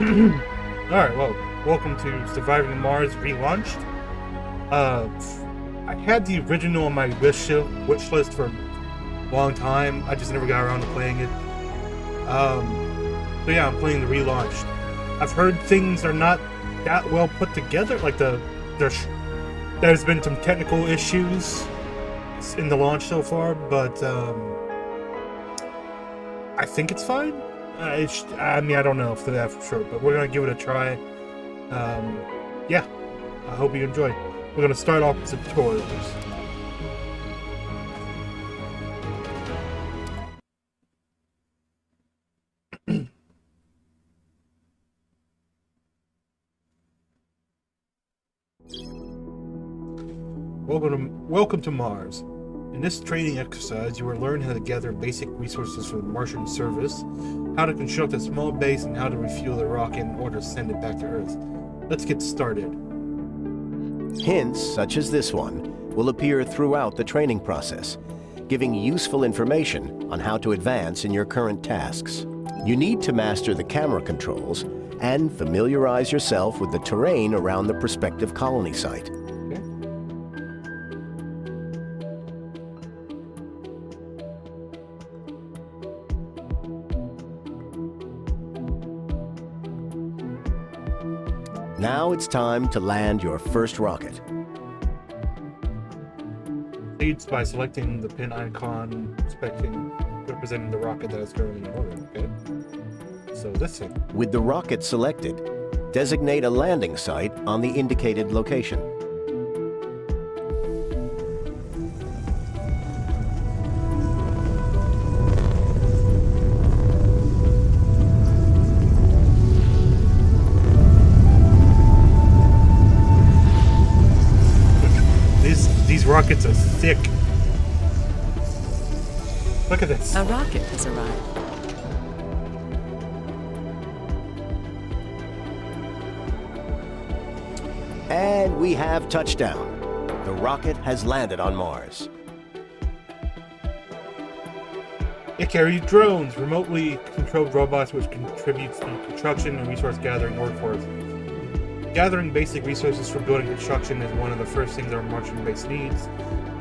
Alright, well, welcome to Surviving Mars Relaunched. I had the original on my wish list for a long time. I just never got around to playing it. So yeah, I'm playing the Relaunched. I've heard things are not that well put together. Like there's been some technical issues in the launch so far, but I think it's fine. I mean, I don't know for that for sure, but we're gonna give it a try. Yeah, I hope you enjoy. We're gonna start off with some tutorials. Welcome to Mars. In this training exercise, you will learn how to gather basic resources for the Martian service, how to construct a small base, and how to refuel the rocket in order to send it back to Earth. Let's get started. Hints, such as this one, will appear throughout the training process, giving useful information on how to advance in your current tasks. You need to master the camera controls and familiarize yourself with the terrain around the prospective colony site. Now it's time to land your first rocket. Leads by selecting the pin icon representing the rocket that is currently in orbit. Okay. So this thing. With the rocket selected, designate a landing site on the indicated location. These rockets are thick. Look at this. A rocket has arrived. And we have touchdown. The rocket has landed on Mars. It carries drones, remotely controlled robots, which contributes to construction and resource gathering workforce. Gathering basic resources for building construction is one of the first things our Martian base needs.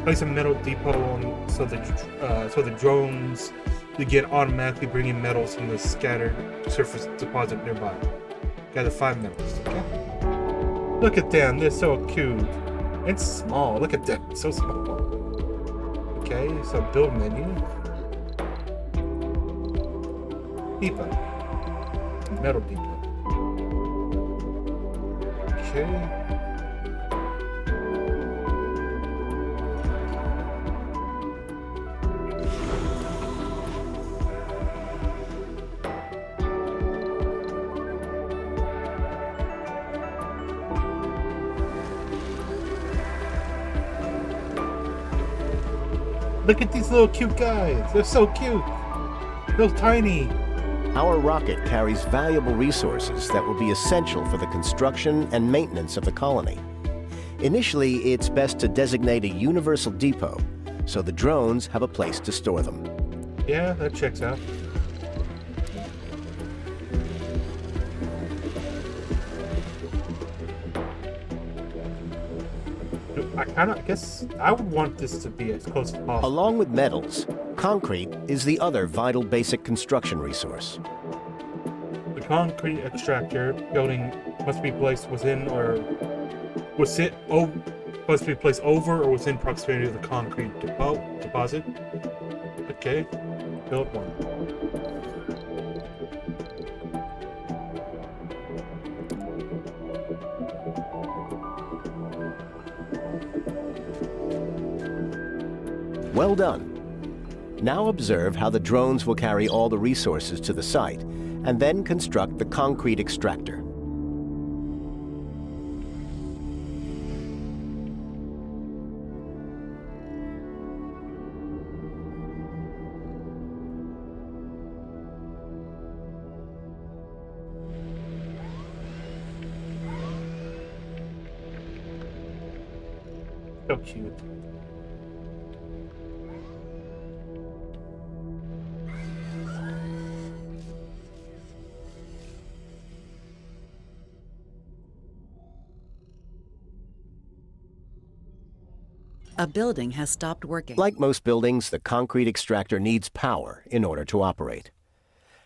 Place a metal depot on so the drones begin automatically bringing metals from the scattered surface deposit nearby. Gather 5 metals. Okay. Look at them, they're so cute. It's small. Look at them, it's so small. Okay, so build menu. Depot. Metal depot. Okay. Look at these little cute guys. They're so cute. They're tiny. Our rocket carries valuable resources that will be essential for the construction and maintenance of the colony. Initially, it's best to designate a universal depot so the drones have a place to store them. Yeah, that checks out. I guess I would want this to be as close as possible. Along with metals, concrete is the other vital basic construction resource. The concrete extractor building must be placed within or must be placed over or within proximity of the concrete deposit. Okay, build one. Well done. Now observe how the drones will carry all the resources to the site and then construct the concrete extractor. So cute. A building has stopped working. Like most buildings, the concrete extractor needs power in order to operate.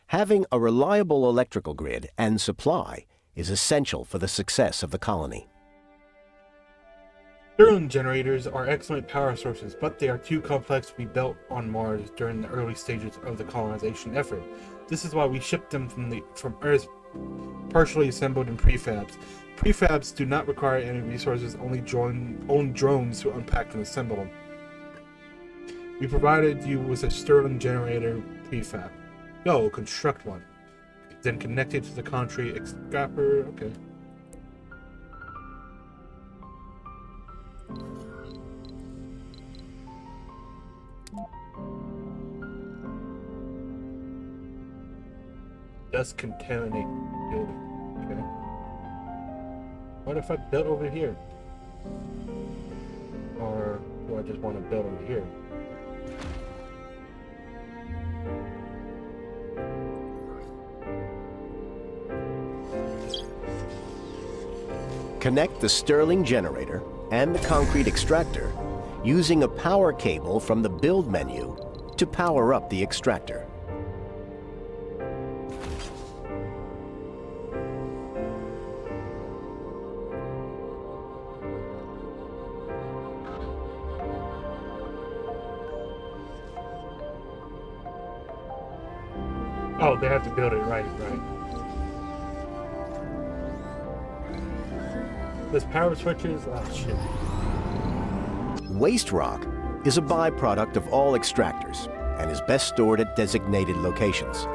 Having a reliable electrical grid and supply is essential for the success of the colony. Stirling generators are excellent power sources, but they are too complex to be built on Mars during the early stages of the colonization effort. This is why we shipped them from Earth partially assembled in prefabs. Prefabs do not require any resources, only own drones to unpack and assemble them. We provided you with a Stirling generator prefab. Yo, construct one. Then connect it to the concrete extractor. Okay. Dust contaminate building. Okay. What if I build over here? Or do I just want to build over here? Connect the Stirling generator and the concrete extractor using a power cable from the build menu to power up the extractor. Oh, they have to build it right. There's power switches. Oh shit. Waste rock is a byproduct of all extractors and is best stored at designated locations.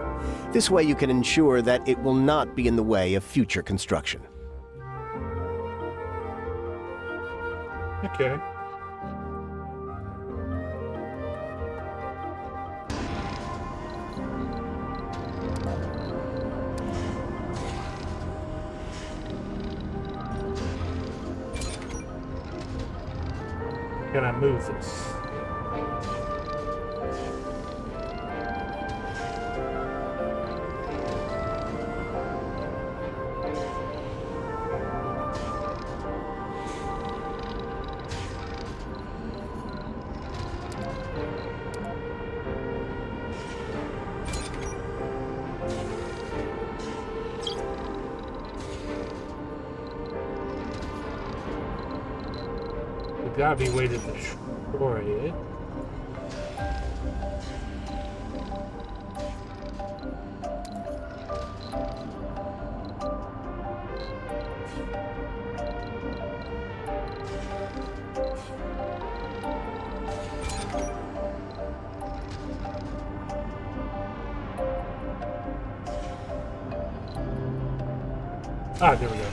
This way you can ensure that it will not be in the way of future construction. Okay. Can I move this? Gotta be a way to destroy it. Ah, there we go.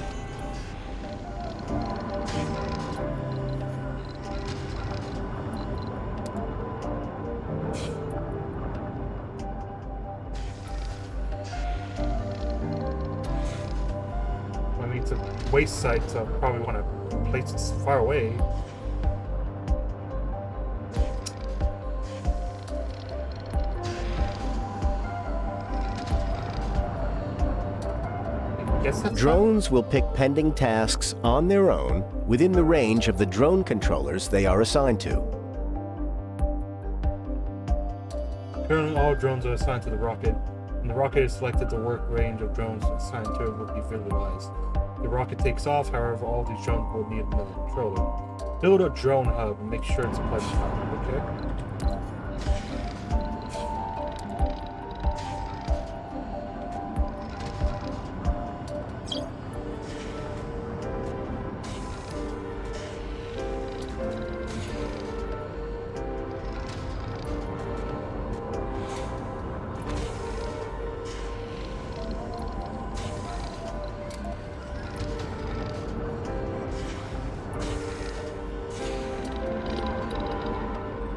Waste sites, so I probably want to place this far away. Drones will pick pending tasks on their own within the range of the drone controllers they are assigned to. Currently, all drones are assigned to the rocket. When the rocket is selected, the work range of drones assigned to it will be visualized. The rocket takes off, however, all these drones will need another controller. Build a drone hub and make sure it's pleasant hub, okay?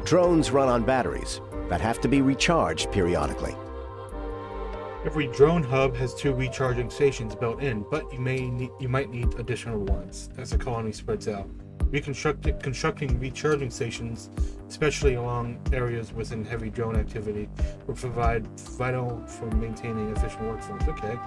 Drones run on batteries that have to be recharged periodically. Every drone hub has 2 recharging stations built in, but you might need additional ones as the colony spreads out. Constructing recharging stations, especially along areas within heavy drone activity, will provide vital for maintaining efficient workflows. Okay.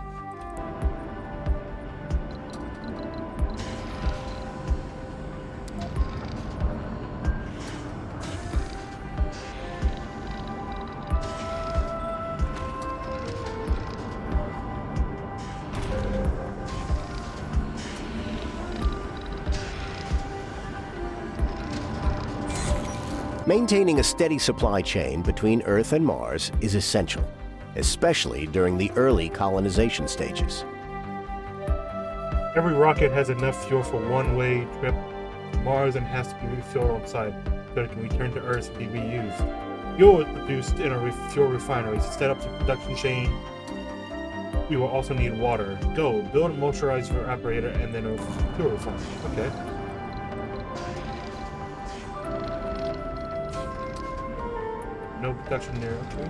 Maintaining a steady supply chain between Earth and Mars is essential, especially during the early colonization stages. Every rocket has enough fuel for one-way trip to Mars and has to be refilled on site so it can return to Earth and be reused. Fuel is produced in a fuel refinery to set up the production chain. We will also need water. Go, build a motorized evaporator and then a fuel refinery. Okay. No production there, okay.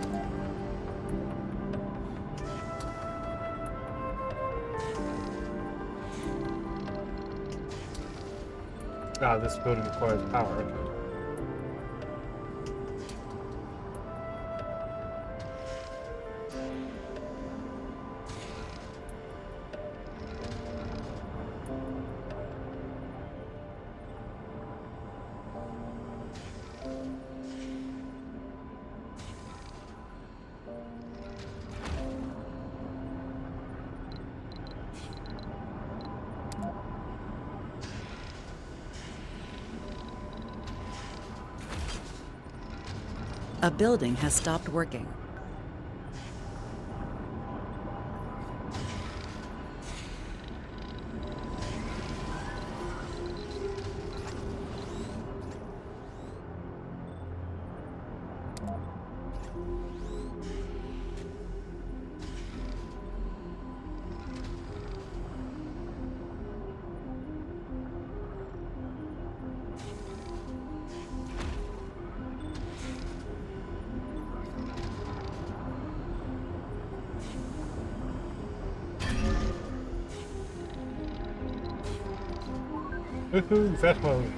Ah, this building requires power, okay. A building has stopped working. Woohoo, fast mode.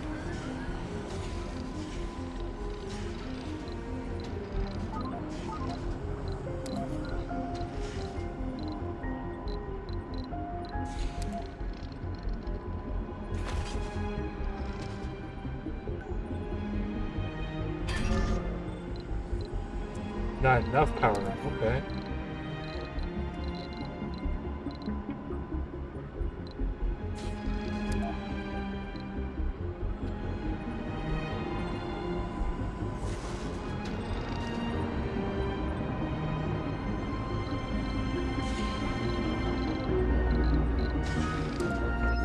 Not enough power, okay.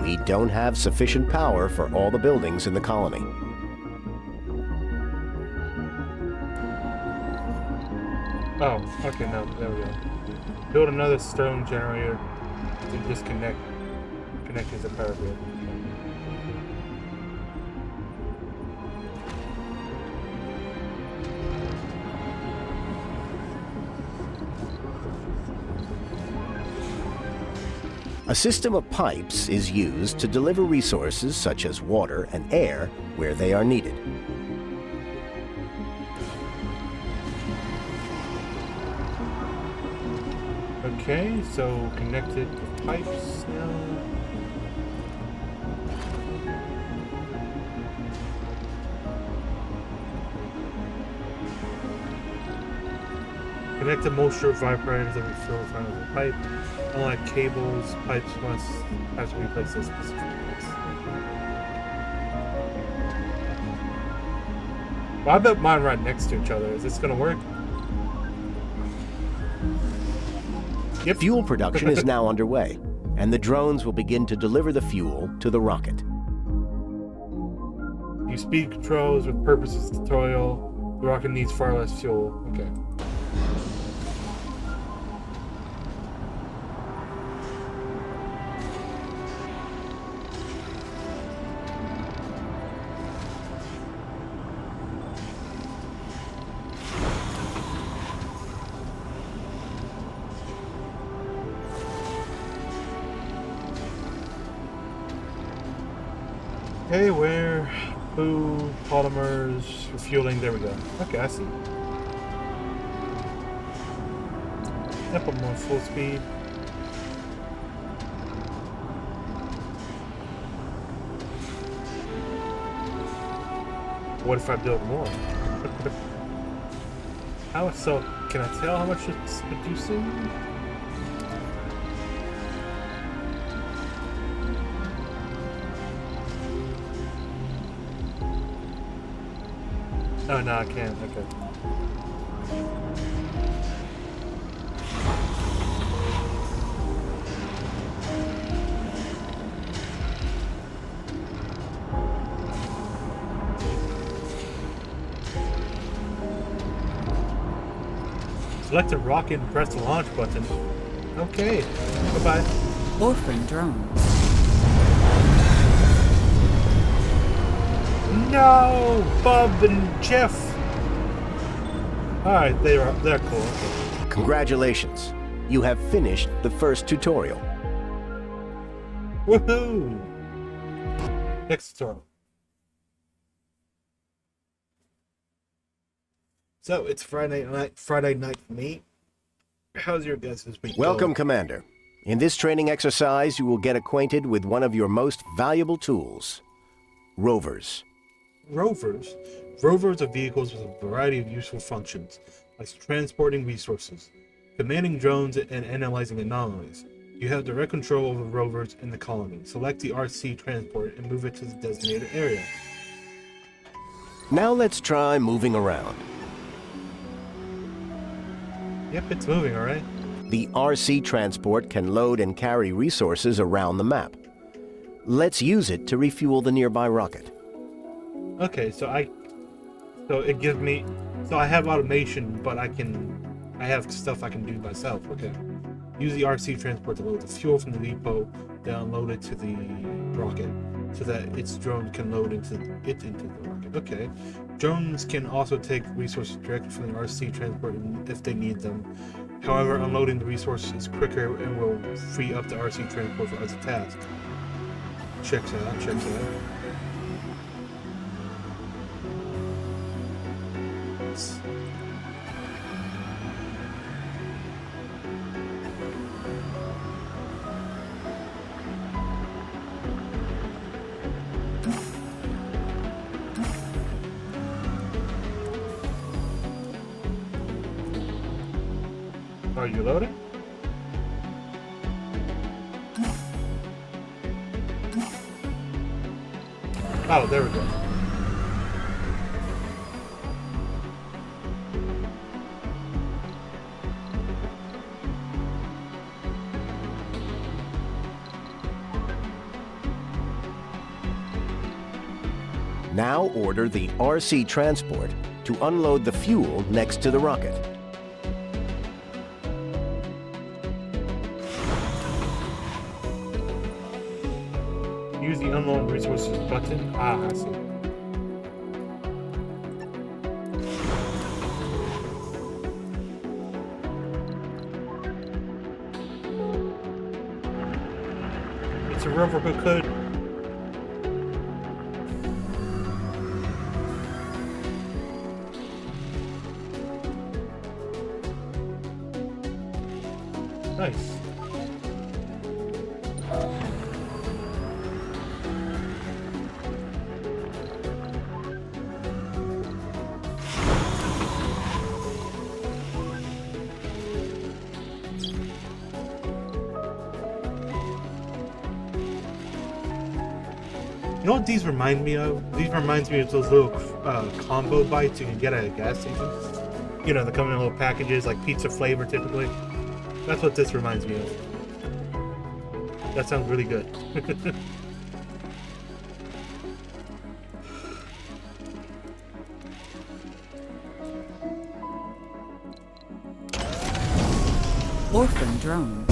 We don't have sufficient power for all the buildings in the colony. Oh, okay, no, there we go. Build another stone generator to connect to the power grid. A system of pipes is used to deliver resources such as water and air where they are needed. Okay, so connected pipes now. Connect the moisture vibrators that we fill in front of the pipe. Unlike cables, pipes must have to be placed in specific place. Well, I bet mine right next to each other. Is this gonna work? Yep. Fuel production is now underway, and the drones will begin to deliver the fuel to the rocket. Use speed controls with purposes tutorial. The rocket needs far less fuel. Okay. Okay, where? Food, polymers, refueling, there we go. Okay, I see. Yep, I'm on full speed. What if I build more? How so? Can I tell how much it's producing? Oh, no, I can't. Okay. Select a rocket and press the launch button. Okay. Bye-bye. Orphan drones. No! Bob and Jeff! Alright, they're cool. Congratulations. You have finished the first tutorial. Woohoo! Next tutorial. So, it's Friday night for me. How's your guys' week Welcome, going? Commander. In this training exercise, you will get acquainted with one of your most valuable tools, rovers. Rovers? Rovers are vehicles with a variety of useful functions, like transporting resources, commanding drones, and analyzing anomalies. You have direct control over rovers in the colony. Select the RC transport and move it to the designated area. Now let's try moving around. Yep, it's moving, alright? The RC transport can load and carry resources around the map. Let's use it to refuel the nearby rocket. Okay, so it gives me, so I have automation, but I have stuff I can do myself. Okay. Use the RC transport to load the fuel from the depot, then unload it to the rocket, so that its drone can load into the rocket. Okay. Drones can also take resources directly from the RC transport if they need them. However, unloading the resources is quicker and will free up the RC transport for other tasks. Checks out. Are you loading? Oh, there we go. Now order the RC transport to unload the fuel next to the rocket. Use the unload resources button. Ah, I see. It's a rover who could. Nice. You know what these remind me of? These reminds me of those little combo bites you can get at a gas station. You know, they come in little packages, like pizza flavor typically. That's what this reminds me of. That sounds really good. Orphan drones.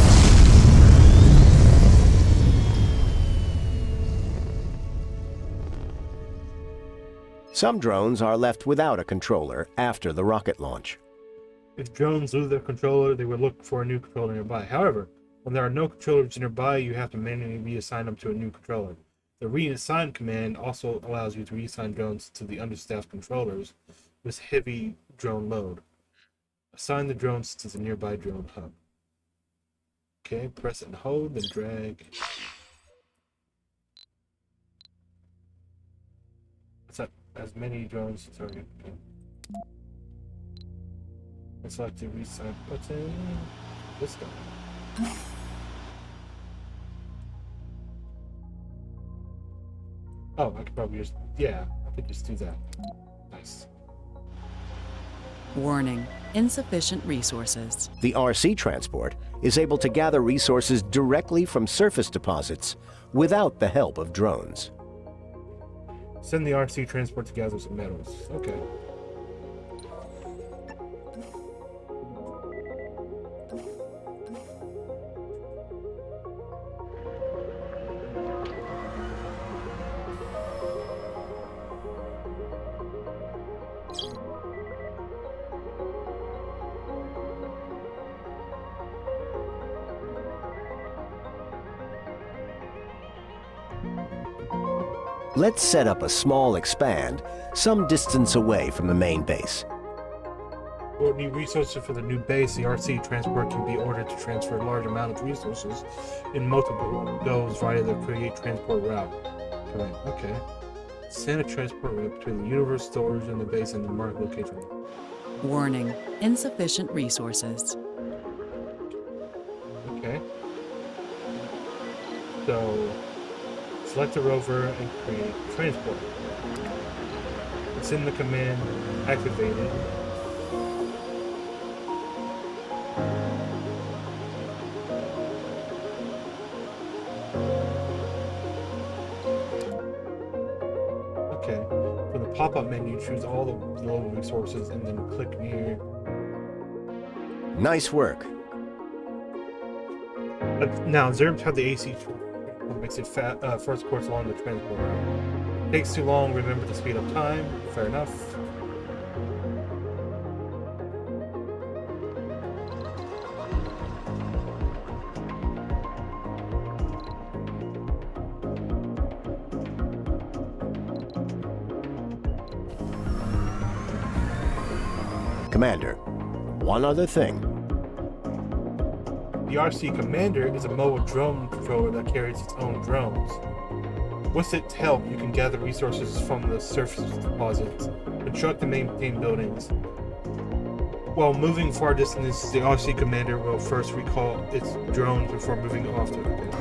Some drones are left without a controller after the rocket launch. If drones lose their controller, they would look for a new controller nearby. However, when there are no controllers nearby, you have to manually reassign them to a new controller. The reassign command also allows you to reassign drones to the understaffed controllers with heavy drone load. Assign the drones to the nearby drone hub. Okay, press and hold, then drag. Set as many drones to target. Okay. And select the reset button. This guy. Oh, I could probably just, yeah, I could just do that. Nice. Warning, insufficient resources. The RC transport is able to gather resources directly from surface deposits without the help of drones. Send the RC transport to gather some metals. Okay. Let's set up a small expand some distance away from the main base. We'll need resources for the new base. The RC transport can be ordered to transfer a large amount of resources in multiple goes via the create transport route. Okay. Send a transport route between the universe storage and the base and the market location. Warning, insufficient resources. Okay. So, select a rover and create transport. It's in the command activated. Okay. For the pop-up menu, choose all the global resources and then click near. Nice work. Now, Zerms have the AC what makes it first course along the transport route. Takes too long, remember to speed up time. Fair enough. Commander, one other thing. The RC Commander is a mobile drone controller that carries its own drones. With its help, you can gather resources from the surface deposits, construct and maintain buildings. While moving far distances, the RC Commander will first recall its drones before moving off to the base.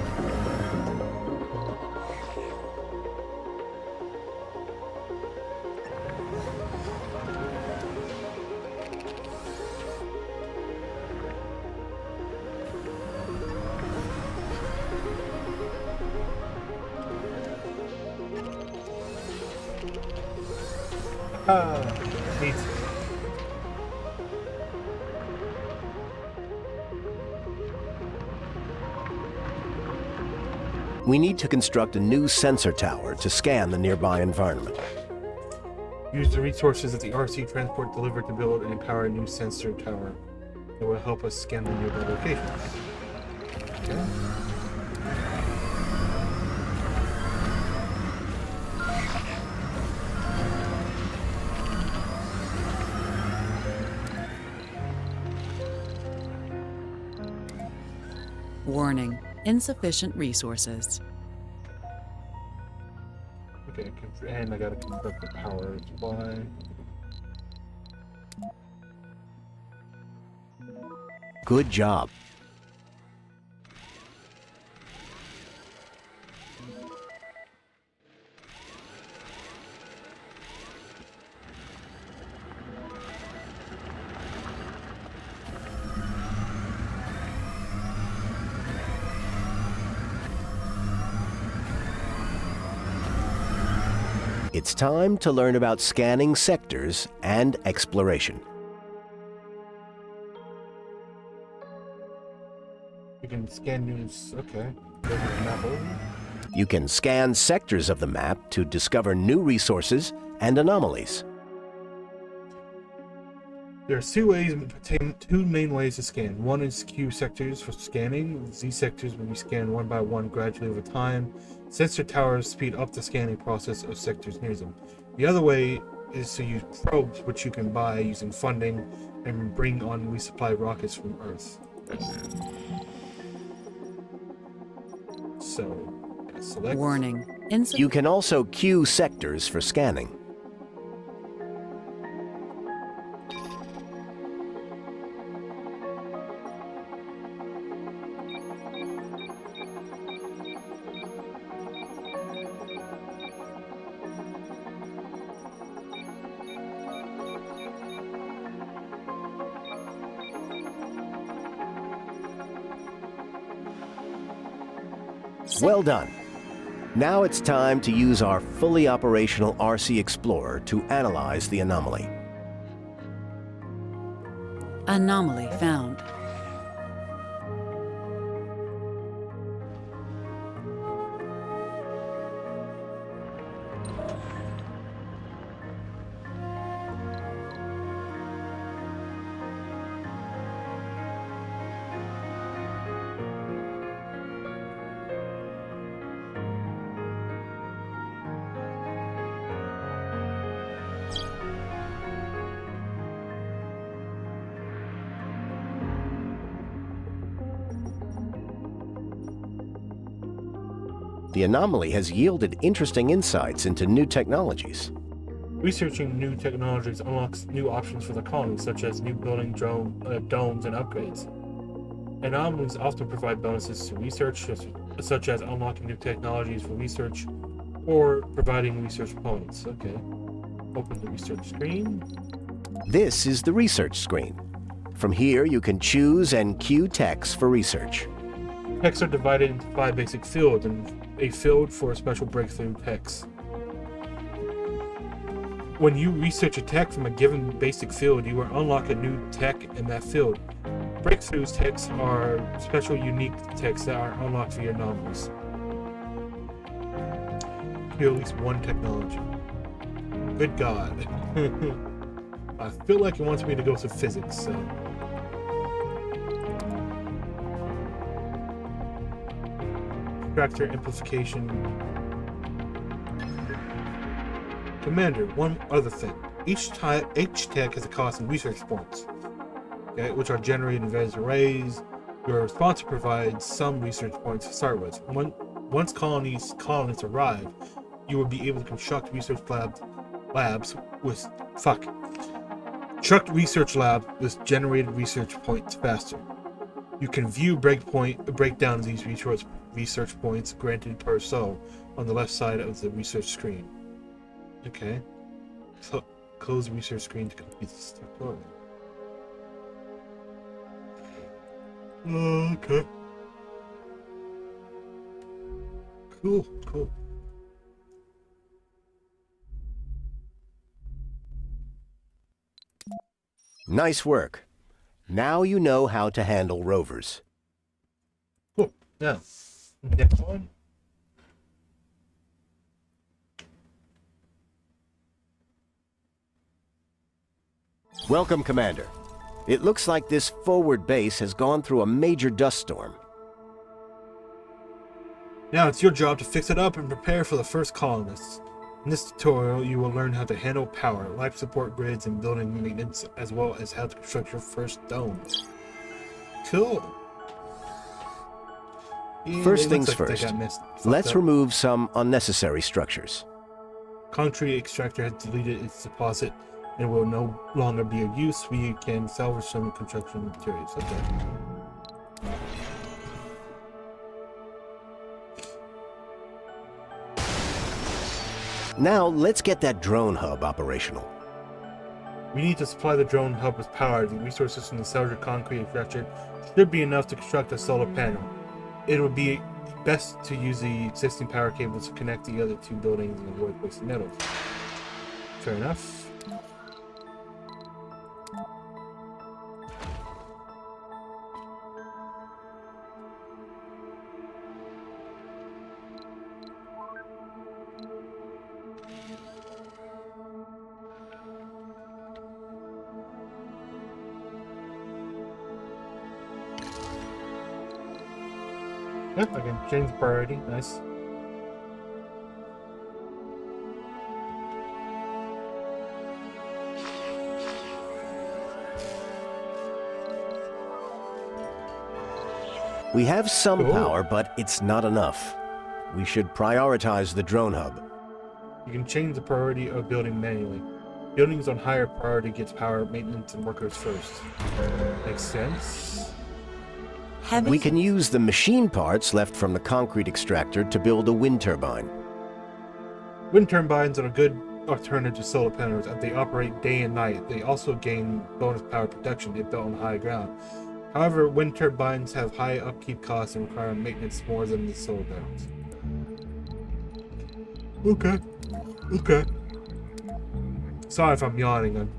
Neat. We need to construct a new sensor tower to scan the nearby environment. Use the resources that the RC transport delivered to build and power a new sensor tower that will help us scan the nearby locations. Okay. Warning, insufficient resources. Okay, and I gotta construct the power supply. Good job. It's time to learn about scanning sectors and exploration. You can scan news. Okay. There's a map over. You can scan sectors of the map to discover new resources and anomalies. There are two main ways to scan. One is Q sectors for scanning. Z sectors will be scanned one by one gradually over time. Sensor towers speed up the scanning process of sectors near them. The other way is to use probes, which you can buy using funding and bring on resupply rockets from Earth. So, select. Warning, You can also queue sectors for scanning. Well done. Now it's time to use our fully operational RC Explorer to analyze the anomaly. Anomaly found. The anomaly has yielded interesting insights into new technologies. Researching new technologies unlocks new options for the colony, such as new building domes and upgrades. Anomalies often provide bonuses to research, such as unlocking new technologies for research or providing research points. Okay. Open the research screen. This is the research screen. From here, you can choose and queue techs for research. Techs are divided into 5 basic fields, and a field for a special breakthrough techs. When you research a tech from a given basic field, you will unlock a new tech in that field. Breakthroughs techs are special, unique techs that are unlocked via anomalies. At least one technology. Good God. I feel like it wants me to go to physics, so. Extractor amplification. Commander, one other thing. Each tech has a cost in research points, okay, which are generated in various arrays. Your sponsor provides some research points to start with. Once colonists arrive, you will be able to construct research labs with research lab with generated research points faster. You can view breakdown of these research points granted per so on the left side of the research screen. Okay. So close the research screen to complete the tutorial. Okay. Cool. Nice work. Now you know how to handle rovers. Cool. Now, next one. Welcome, Commander. It looks like this forward base has gone through a major dust storm. Now it's your job to fix it up and prepare for the first colonists. In this tutorial, you will learn how to handle power, life support grids, and building maintenance, as well as how to construct your first dome. Cool. Yeah, First things first, let's remove some unnecessary structures. Concrete extractor has deleted its deposit and will no longer be of use. We can salvage some construction materials. Okay. Now, let's get that drone hub operational. We need to supply the drone hub with power. The resources from the cellular concrete extractor should be enough to construct a solar panel. It would be best to use the existing power cables to connect the other 2 buildings and avoid wasting metals. Fair enough. Yeah, I can change the priority. Nice. We have some Cool. power, but it's not enough. We should prioritize the drone hub. You can change the priority of building manually. Buildings on higher priority gets power, maintenance, and workers first. Makes sense. Heavy. We can use the machine parts left from the concrete extractor to build a wind turbine. Wind turbines are a good alternative to solar panels as they operate day and night. They also gain bonus power protection if built on high ground. However, wind turbines have high upkeep costs and require maintenance more than the solar panels. Okay. Okay. Sorry if I'm yawning.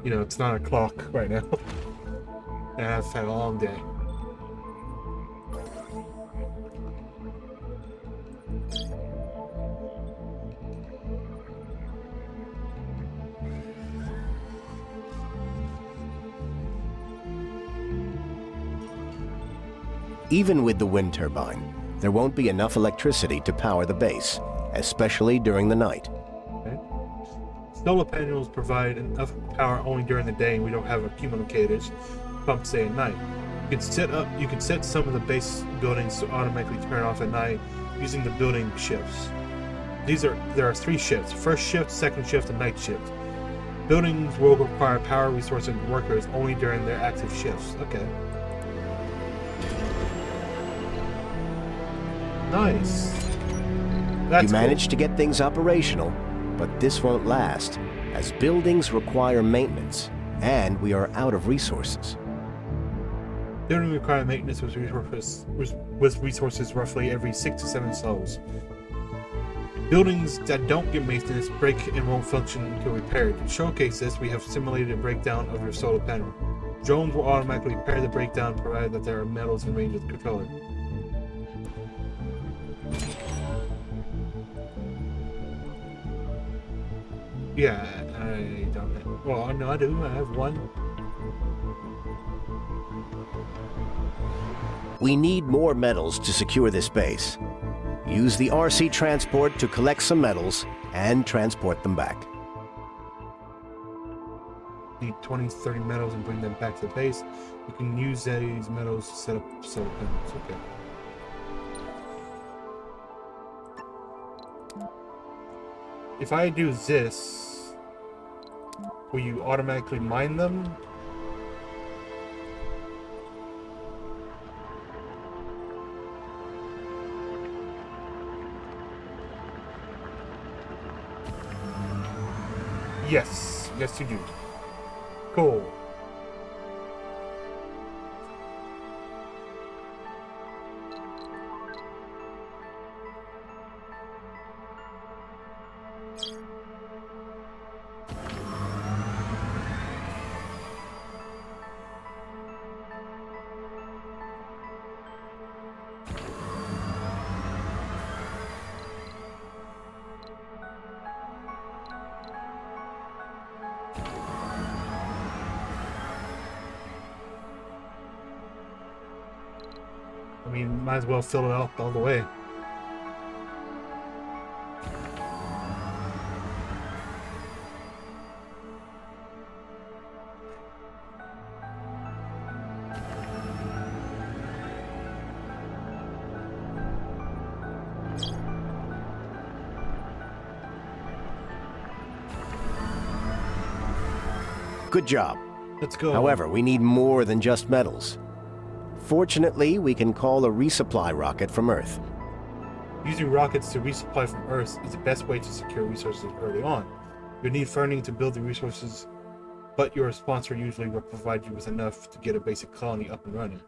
It's 9 o'clock right now. And I've had a long day. Even with the wind turbine, there won't be enough electricity to power the base, especially during the night. Okay. Solar panels provide enough power only during the day, and we don't have accumulators pumped, say, at night. You can set some of the base buildings to automatically turn off at night using the building shifts. There are 3 shifts: first shift, second shift, and night shift. Buildings will require power, resources, and workers only during their active shifts. Okay. Nice. You managed to get things operational, but this won't last, as buildings require maintenance, and we are out of resources. Buildings require maintenance with resources roughly every 6 to 7 souls. Buildings that don't get maintenance break and won't function until repaired. To showcase this, we have simulated a breakdown of your solar panel. Drones will automatically repair the breakdown provided that there are metals in range of the controller. Yeah, I don't know. Well, no, I do. I have one. We need more metals to secure this base. Use the RC transport to collect some metals and transport them back. Need 20 to 30 metals and bring them back to the base. You can use these metals to set up solar panels. Okay. If I do this, will you automatically mine them? Yes. Yes, you do. Cool. I mean, might as well fill it up all the way. Good job. Let's go. However, we need more than just metals. Fortunately, we can call a resupply rocket from Earth. Using rockets to resupply from Earth is the best way to secure resources early on. You need funding to build the resources, but your sponsor usually will provide you with enough to get a basic colony up and running.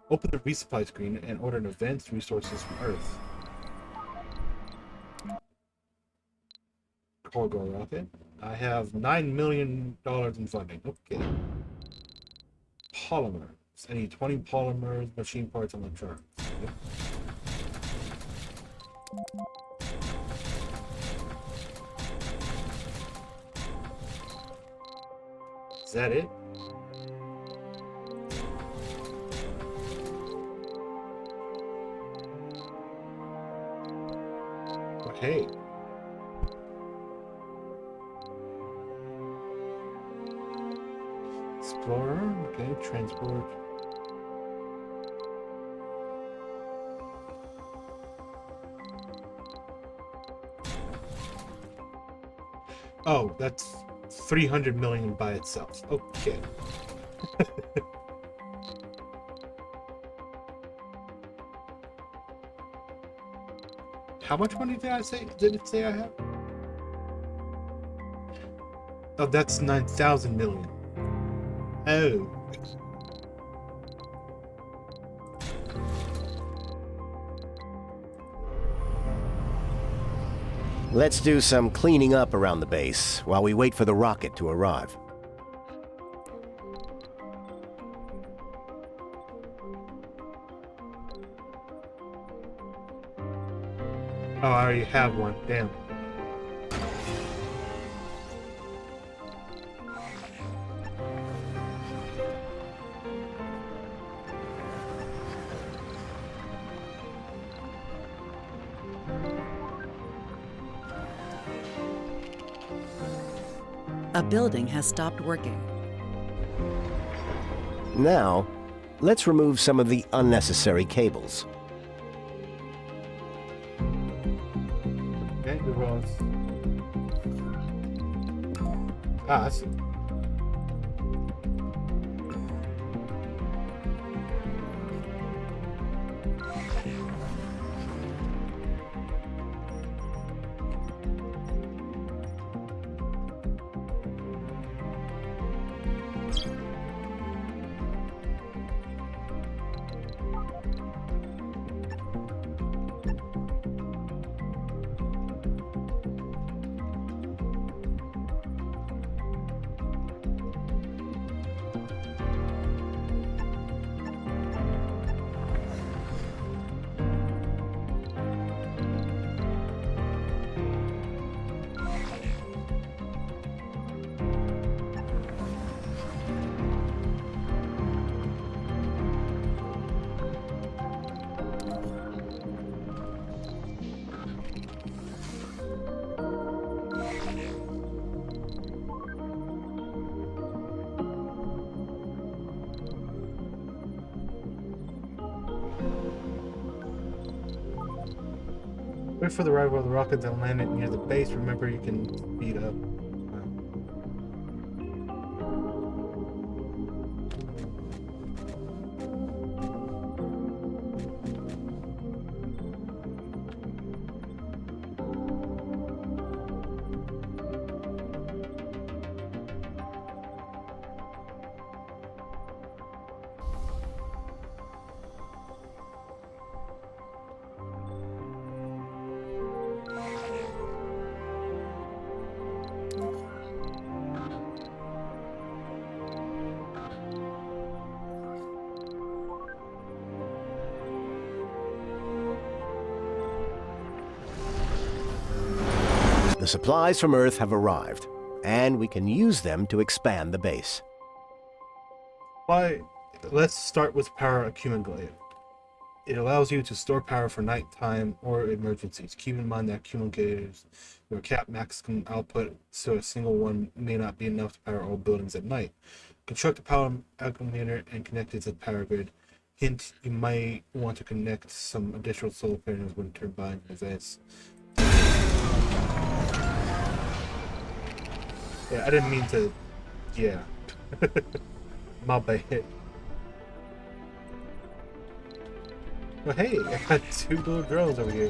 Open the resupply screen and order an advanced resources from Earth. Cargo rocket. I have $9 million in funding. Okay. Polymer. I need 20 polymers, machine parts, and electronics. Yep. Is that it? Oh, hey. Explorer, okay, transport. Oh, that's 300 million by itself. Okay. How much money did I say? Did it say I have? Oh, that's 9,000 million. Oh. Let's do some cleaning up around the base while we wait for the rocket to arrive. Oh, I already have one. Damn. A building has stopped working. Now, let's remove some of the unnecessary cables. Okay, who else? Ah, I see. Wait for the arrival of the rockets and land it near the base. Remember, you can speed up. The supplies from Earth have arrived, and we can use them to expand the base. Let's start with power accumulator. It allows you to store power for nighttime or emergencies. Keep in mind that accumulators will cap maximum output, so a single one may not be enough to power all buildings at night. Construct a power accumulator and connect it to the power grid. Hint, you might want to connect some additional solar panels when turbine events. Yeah, I didn't mean to. Yeah. My bad. Well, hey, I got two little drones over here.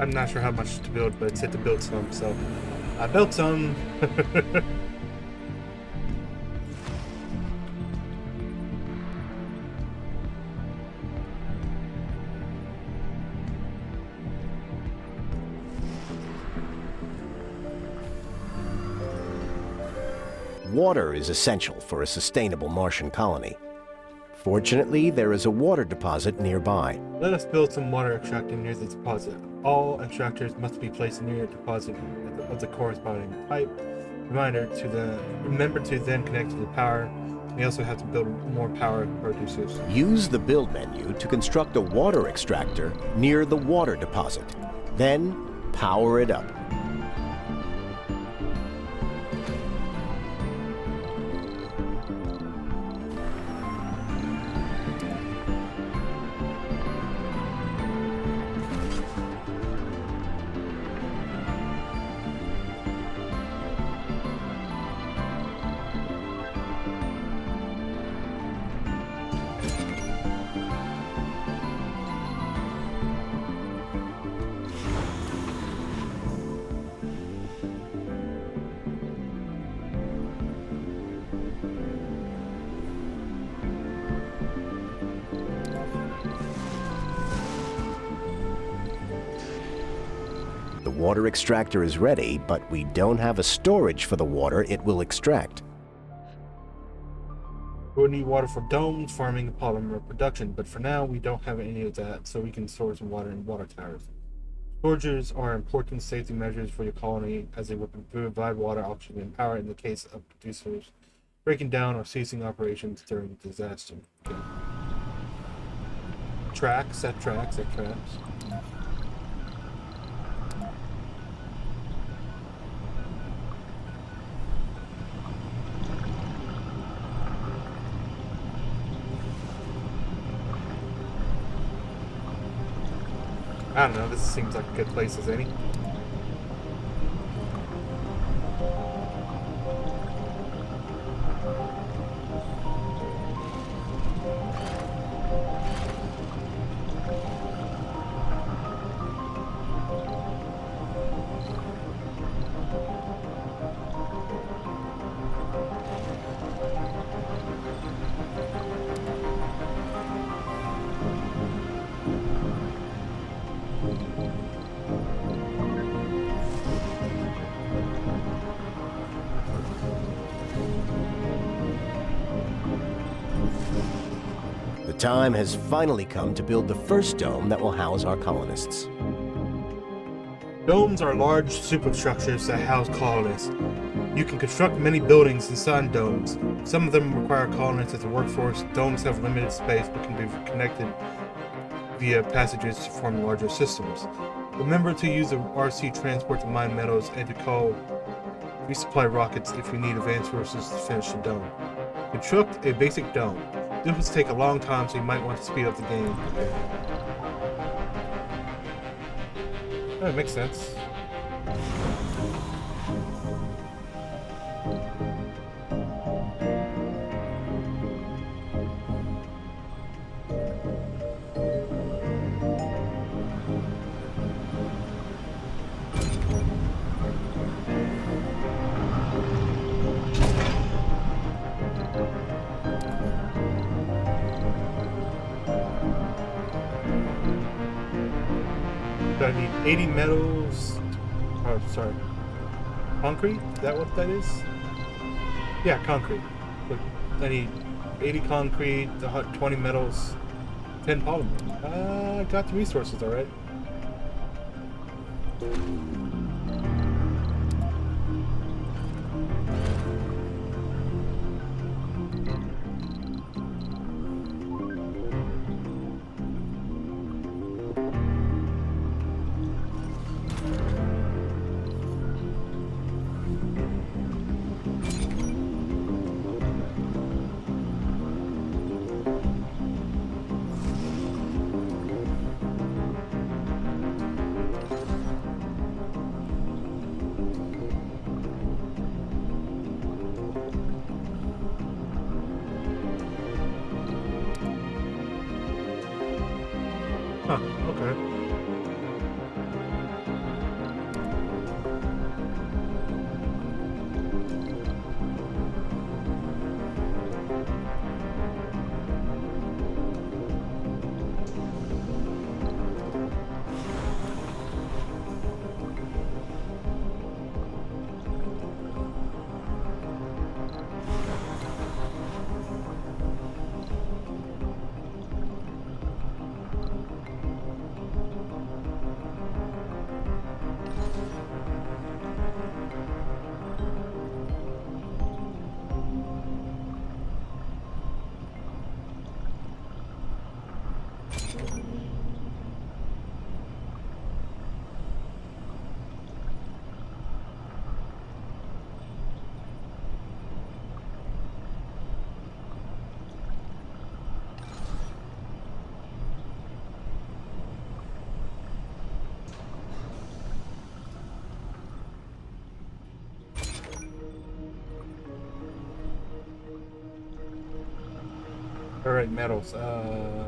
I'm not sure how much to build, but it said to build some, so I built some. Water is essential for a sustainable Martian colony. Fortunately, there is a water deposit nearby. Let us build some water extractor near the deposit. All extractors must be placed near a deposit of the corresponding type. Remember to then connect to the power. We also have to build more power producers. Use the build menu to construct a water extractor near the water deposit. Then, power it up. The water extractor is ready, but we don't have a storage for the water it will extract. We'll need water for domes, farming, and polymer production, but for now we don't have any of that, so we can store some water in water towers. Storages are important safety measures for your colony, as they will provide water, oxygen, and power in the case of producers breaking down or ceasing operations during disaster. Okay. Set traps. I don't know, this seems like a good place as any. The time has finally come to build the first dome that will house our colonists. Domes are large superstructures that house colonists. You can construct many buildings inside domes. Some of them require colonists as a workforce. Domes have limited space but can be connected via passages to form larger systems. Remember to use the RC transport to mine metals and to call resupply rockets if you need advanced resources to finish the dome. Construct a basic dome. This will take a long time, so you might want to speed up the game. Okay. That makes sense. I need 80 metals. Oh, sorry. Concrete? Is that what that is? Yeah, concrete. Look, I need 80 concrete, 20 metals, 10 polymer. I got the resources already. Huh, okay. Alright, metals. I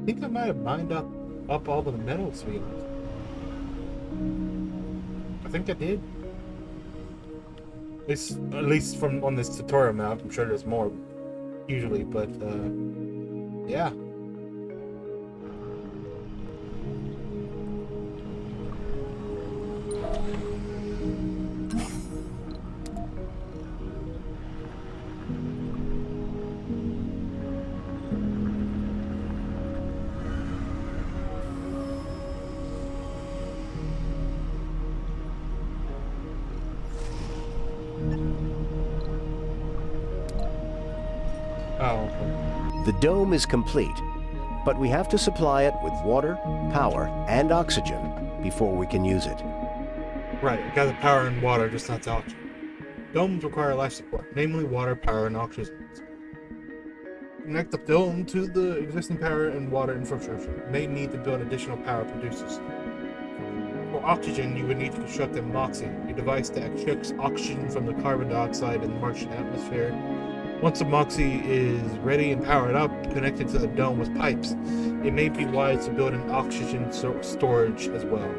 think I might have mined up all the metals we have. I think I did. At least from on this tutorial map. I'm sure there's more usually, but yeah. Oh, okay. The dome is complete, but we have to supply it with water, power, and oxygen before we can use it. Right, I got the power and water, just not the oxygen. Domes require life support, namely water, power, and oxygen. Connect the dome to the existing power and water infrastructure. You may need to build additional power producers. For oxygen, you would need to construct a MOXIE, a device that extracts oxygen from the carbon dioxide in the Martian atmosphere. Once the MOXIE is ready and powered up, connected to the dome with pipes, it may be wise to build an oxygen storage as well.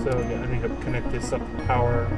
So yeah, I need to connect this up to power.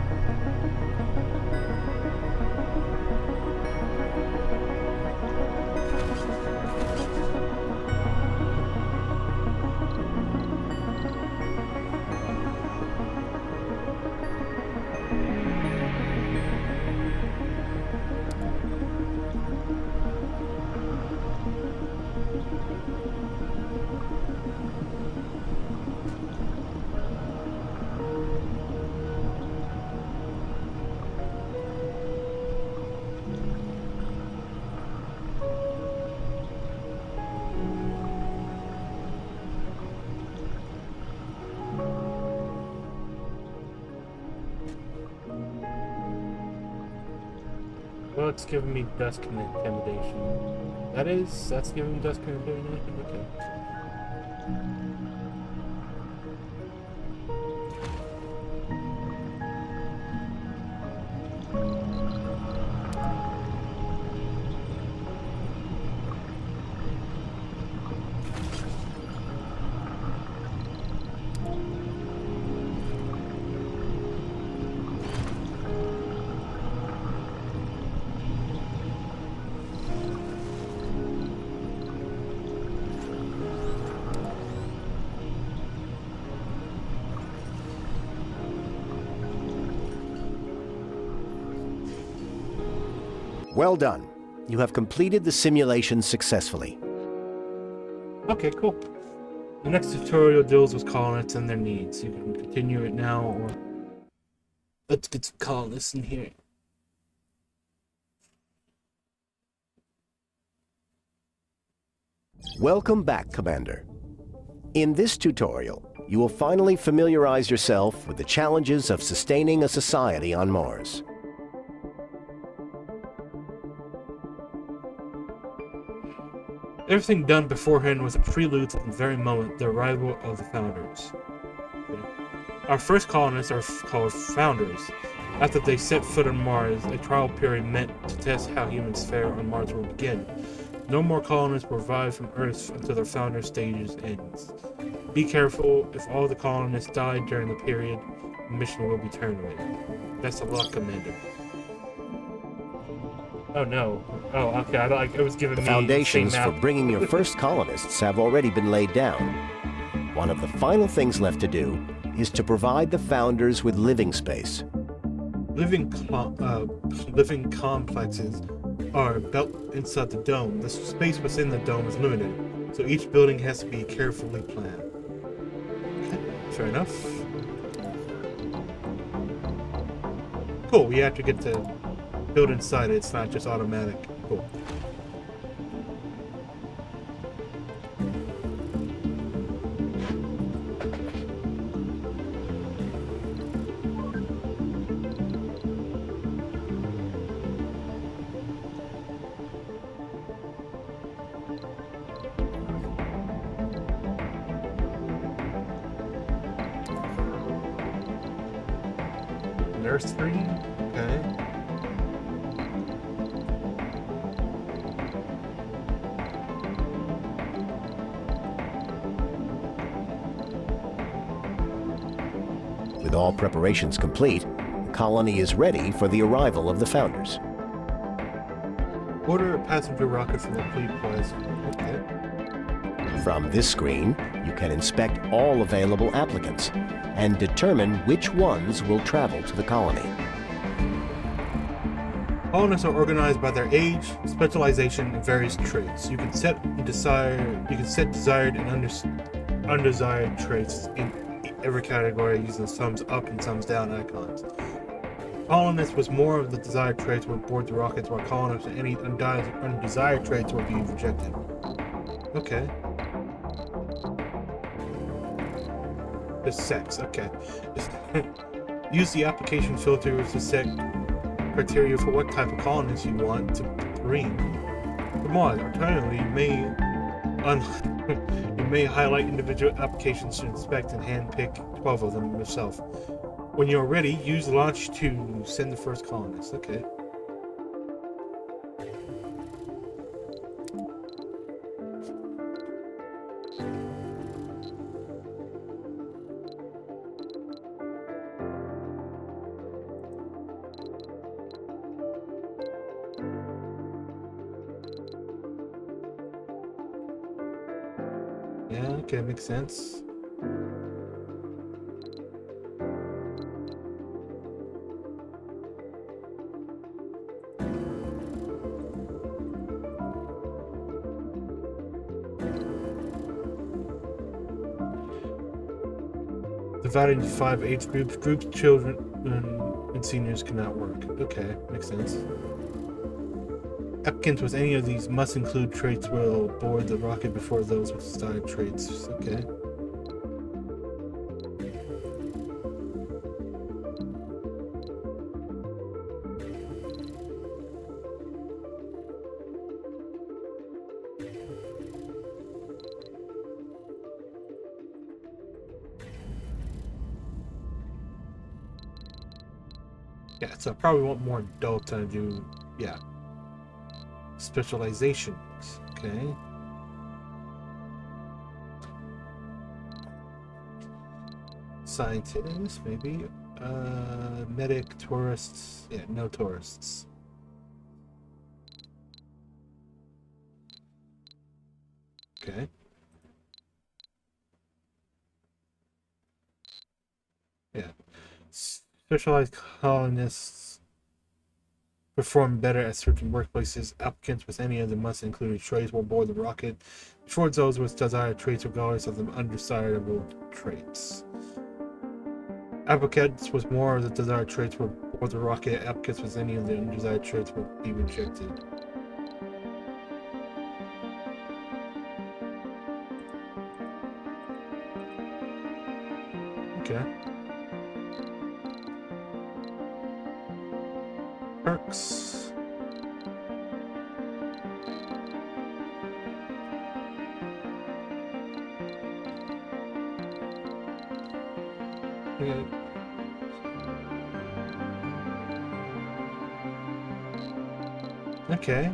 Well, it's giving me dust intimidation. That's giving me dust intimidation? Okay. Well done. You have completed the simulation successfully. Okay, cool. The next tutorial deals with colonists and their needs. You can continue it now, or let's get some colonists in here. Welcome back, Commander. In this tutorial, you will finally familiarize yourself with the challenges of sustaining a society on Mars. Everything done beforehand was a prelude to the very moment, the arrival of the Founders. Our first colonists are called Founders. After they set foot on Mars, a trial period meant to test how humans fare on Mars will begin. No more colonists will arrive from Earth until their Founder stages ends. Be careful, if all the colonists died during the period, the mission will be terminated. Best of luck, Commander. Oh no. Oh, okay. It was giving The me foundations same for map. bringing your first colonists have already been laid down. One of the final things left to do is to provide the Founders with living space. Living complexes are built inside the dome. The space within the dome is limited, so each building has to be carefully planned. Okay, fair enough. Cool, we have to get to build inside it. It's not just automatic. Cool. There's 3? Okay. With all preparations complete, the colony is ready for the arrival of the founders. Order a passenger rocket from the fleet prize. Okay. From this screen, you can inspect all available applicants and determine which ones will travel to the colony. Colonists are organized by their age, specialization, and various traits. You can set desired and undesired traits in every category using the thumbs up and thumbs down icons. Colonists with more of the desired traits will board the rockets, while colonists with any undesired traits will be rejected. Okay. The sex, okay. Use the application filters to set criteria for what type of colonist you want to bring. Come on, alternatively, you may highlight individual applications to inspect and handpick 12 of them yourself. When you're ready, use launch to send the first colonist. Okay. Yeah, okay, makes sense. Divided into 5 age groups. Groups, children, and seniors cannot work. Okay, makes sense. Applicants with any of these must include traits will board the rocket before those with desired traits. Okay. Yeah, so I probably want more adult to do, yeah. Specializations, okay. Scientists, maybe. Medic, tourists. Yeah, no tourists. Okay. Yeah. Specialized colonists perform better at certain workplaces. Applicants with any of the must include traits will board the rocket before those with desired traits regardless of the undesirable traits. Applicants with more of the desired traits will board the rocket. Applicants with any of the undesired traits will be rejected. Okay. Perks. Okay. Okay.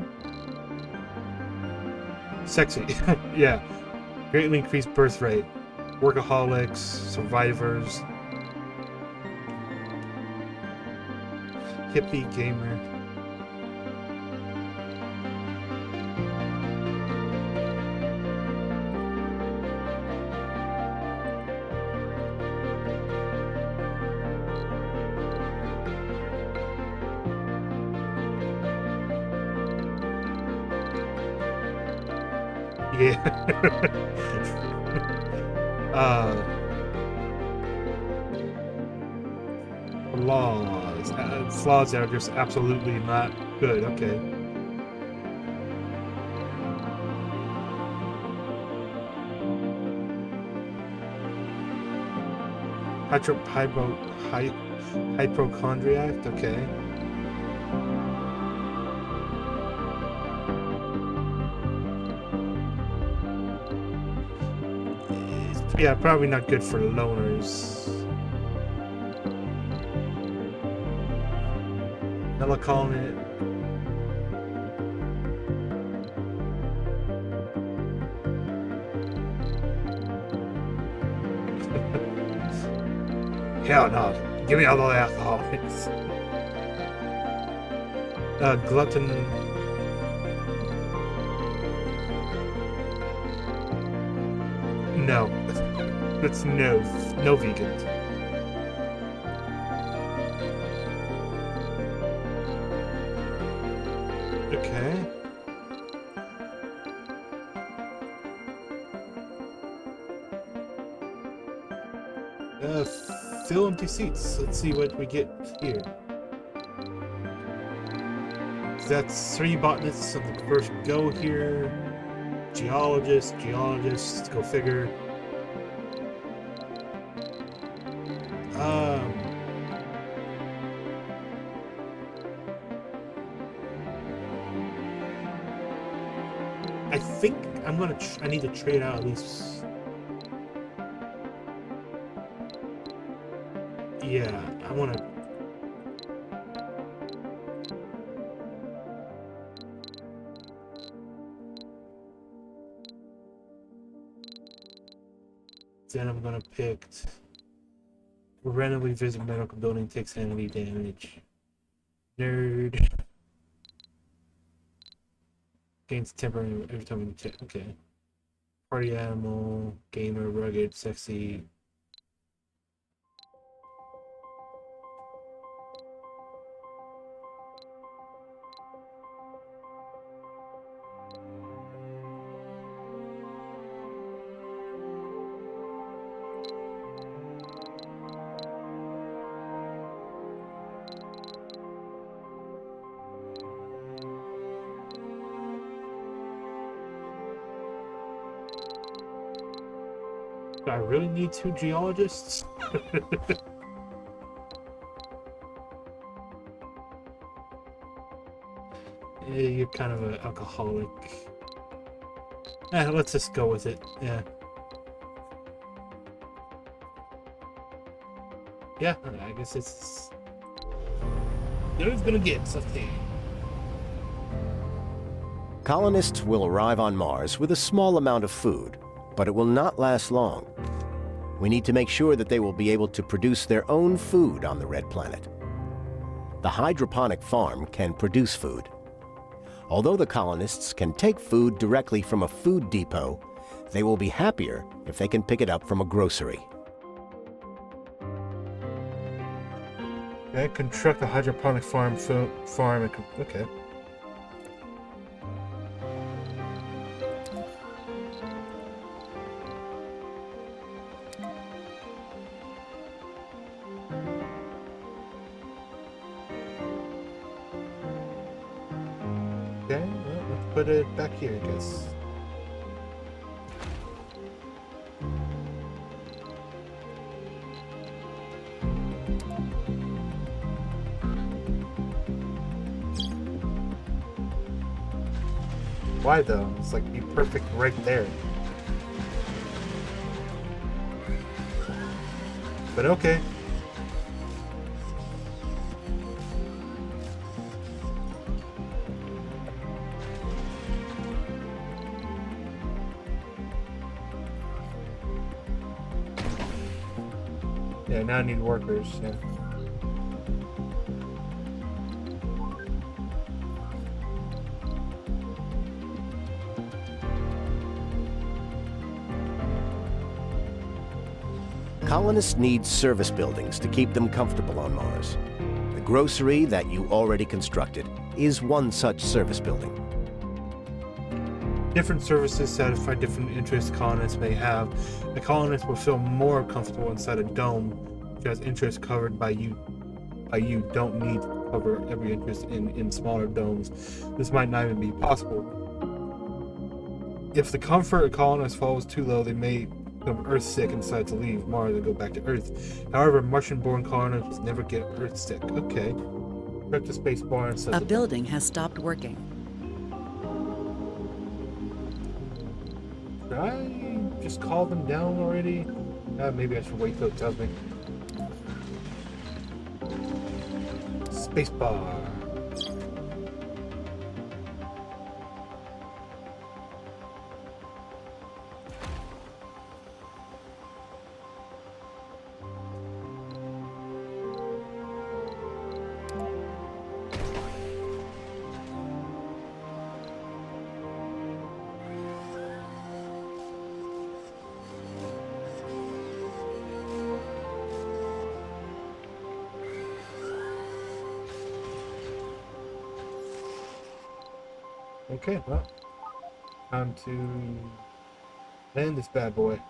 Sexy. Yeah. Greatly increased birth rate. Workaholics, survivors. Hippie gamer. Yeah. Flaws. Flaws that are just absolutely not good. Okay. Hypochondriac. Okay. Yeah, probably not good for loners. Melancholy. Hell no. Give me all the alcoholics. Glutton. No. That's no vegan. Okay. Fill empty seats. Let's see what we get here. That's 3 botanists on the first go here. Geologists, go figure. I think I'm gonna. I need to trade out at least. Yeah, I want to. Then I'm gonna pick. Randomly visit medical building, takes enemy damage. Nerd. Gains temporary every time we check. Okay. Party animal, gamer, rugged, sexy. Do I really need 2 geologists? Yeah, you're kind of an alcoholic. Let's just go with it. Yeah. Yeah, I guess it's... Who's gonna get something? Colonists will arrive on Mars with a small amount of food, but it will not last long. We need to make sure that they will be able to produce their own food on the red planet. The hydroponic farm can produce food. Although the colonists can take food directly from a food depot, they will be happier if they can pick it up from a grocery. Okay, construct a hydroponic farm. Okay. Okay, well, let's put it back here, I guess. Why though? It's like be perfect right there. But okay. Yeah, now I need workers, yeah. Colonists need service buildings to keep them comfortable on Mars. The grocery that you already constructed is one such service building. Different services satisfy different interests colonists may have. A colonist will feel more comfortable inside a dome, which has interests covered by you. You don't need to cover every interest in smaller domes. This might not even be possible. If the comfort of colonists falls too low, they may become Earth sick and decide to leave Mars and go back to Earth. However, Martian-born colonists never get Earth sick. Okay. Press the space bar and set A the building has stopped working. Should I just call them down already? Maybe I should wait till it tells me. Spacebar. Okay, well, time to land this bad boy.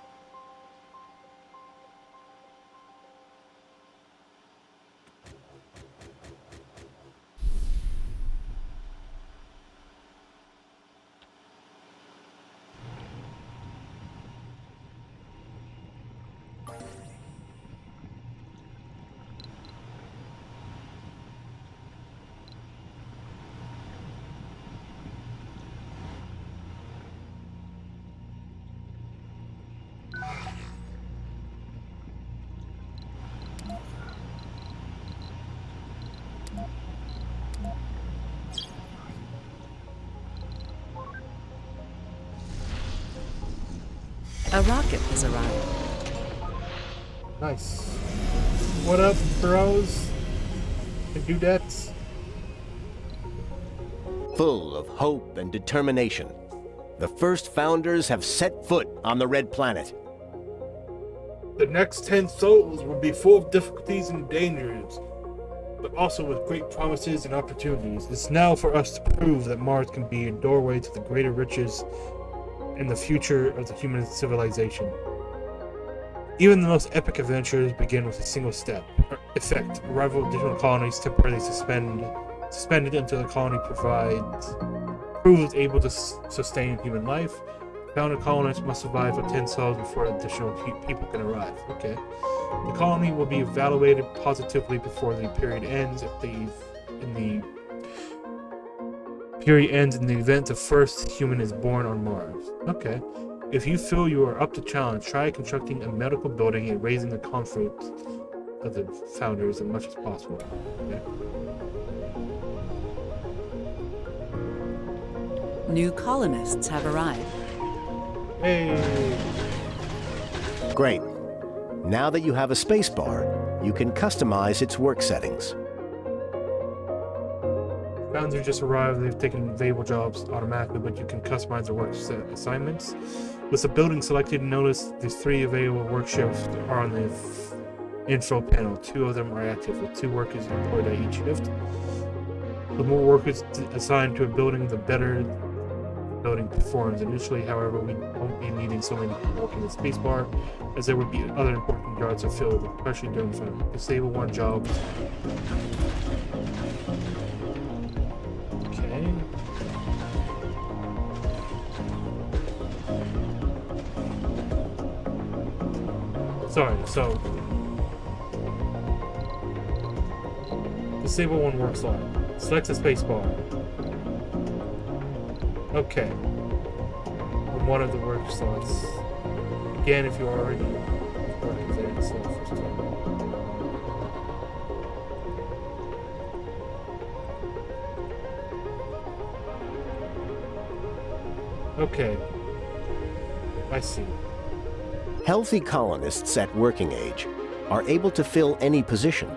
A rocket has arrived. Nice. What up, bros and dudettes? Full of hope and determination, the first founders have set foot on the Red Planet. The next 10 souls will be full of difficulties and dangers, but also with great promises and opportunities. It's now for us to prove that Mars can be a doorway to the greater riches and the future of the human civilization. Even the most epic adventures begin with a single step. Effect: arrival of additional colonies temporarily suspended until the colony proves able to sustain human life. Founded colonists must survive for 10 souls before additional people can arrive. Okay. The colony will be evaluated positively before the period ends. Period ends in the event the first human is born on Mars. Okay. If you feel you are up to challenge, try constructing a medical building and raising the comfort of the founders as much as possible. Okay. New colonists have arrived. Hey. Great. Now that you have a spacebar, you can customize its work settings. Founders just arrived. They've taken available jobs automatically, but you can customize their work assignments. With the building selected, notice the 3 available work shifts are on the info panel. 2 of them are active, with 2 workers employed at each shift. The more workers assigned to a building, the better the building performs. Initially, however, we won't be needing so many people working the spacebar, as there would be other important jobs to fill, especially during fun. Disable 1 job. Okay. Sorry, so disable 1 work slot. Select the spacebar. Okay. On one of the work slots. Again, if you already worked there, it's the first time. Okay. I see. Healthy colonists at working age are able to fill any position,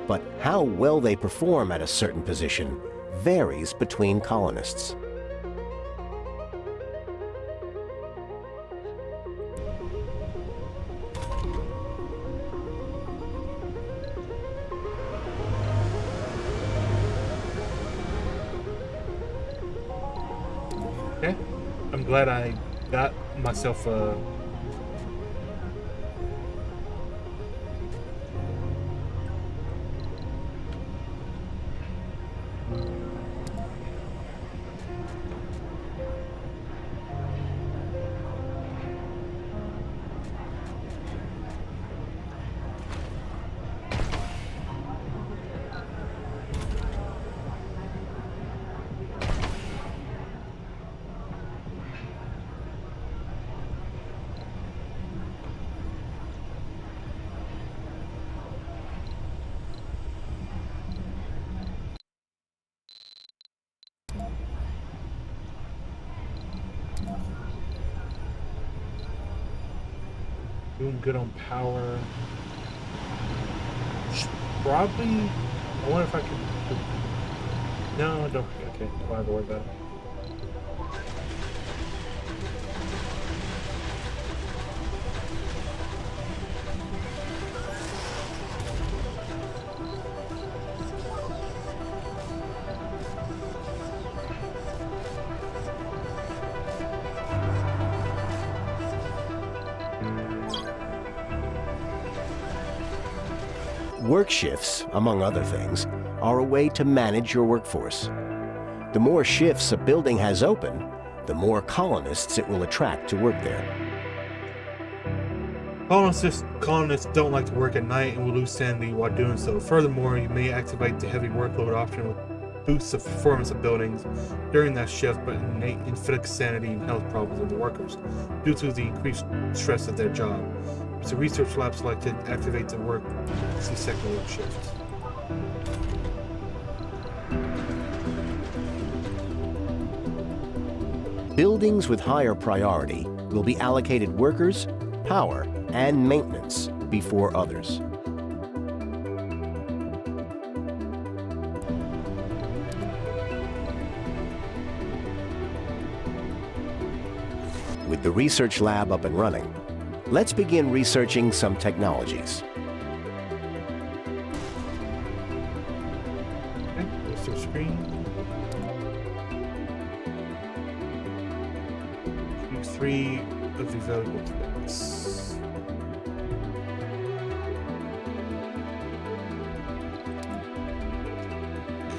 but how well they perform at a certain position varies between colonists. Okay. I'm glad I got myself a... Doing good on power. Probably... I wonder if I can... No, I don't. Okay, don't have to worry about it. Work shifts, among other things, are a way to manage your workforce. The more shifts a building has open, the more colonists it will attract to work there. Colonists don't like to work at night and will lose sanity while doing so. Furthermore, you may activate the heavy workload option, which boosts the performance of buildings during that shift, but inflicts sanity and health problems of the workers due to the increased stress of their job. It's a research lab selected to activate the second work shift. Buildings with higher priority will be allocated workers, power, and maintenance before others. With the research lab up and running, let's begin researching some technologies. Okay, research screen. Choose 3 of the available specs.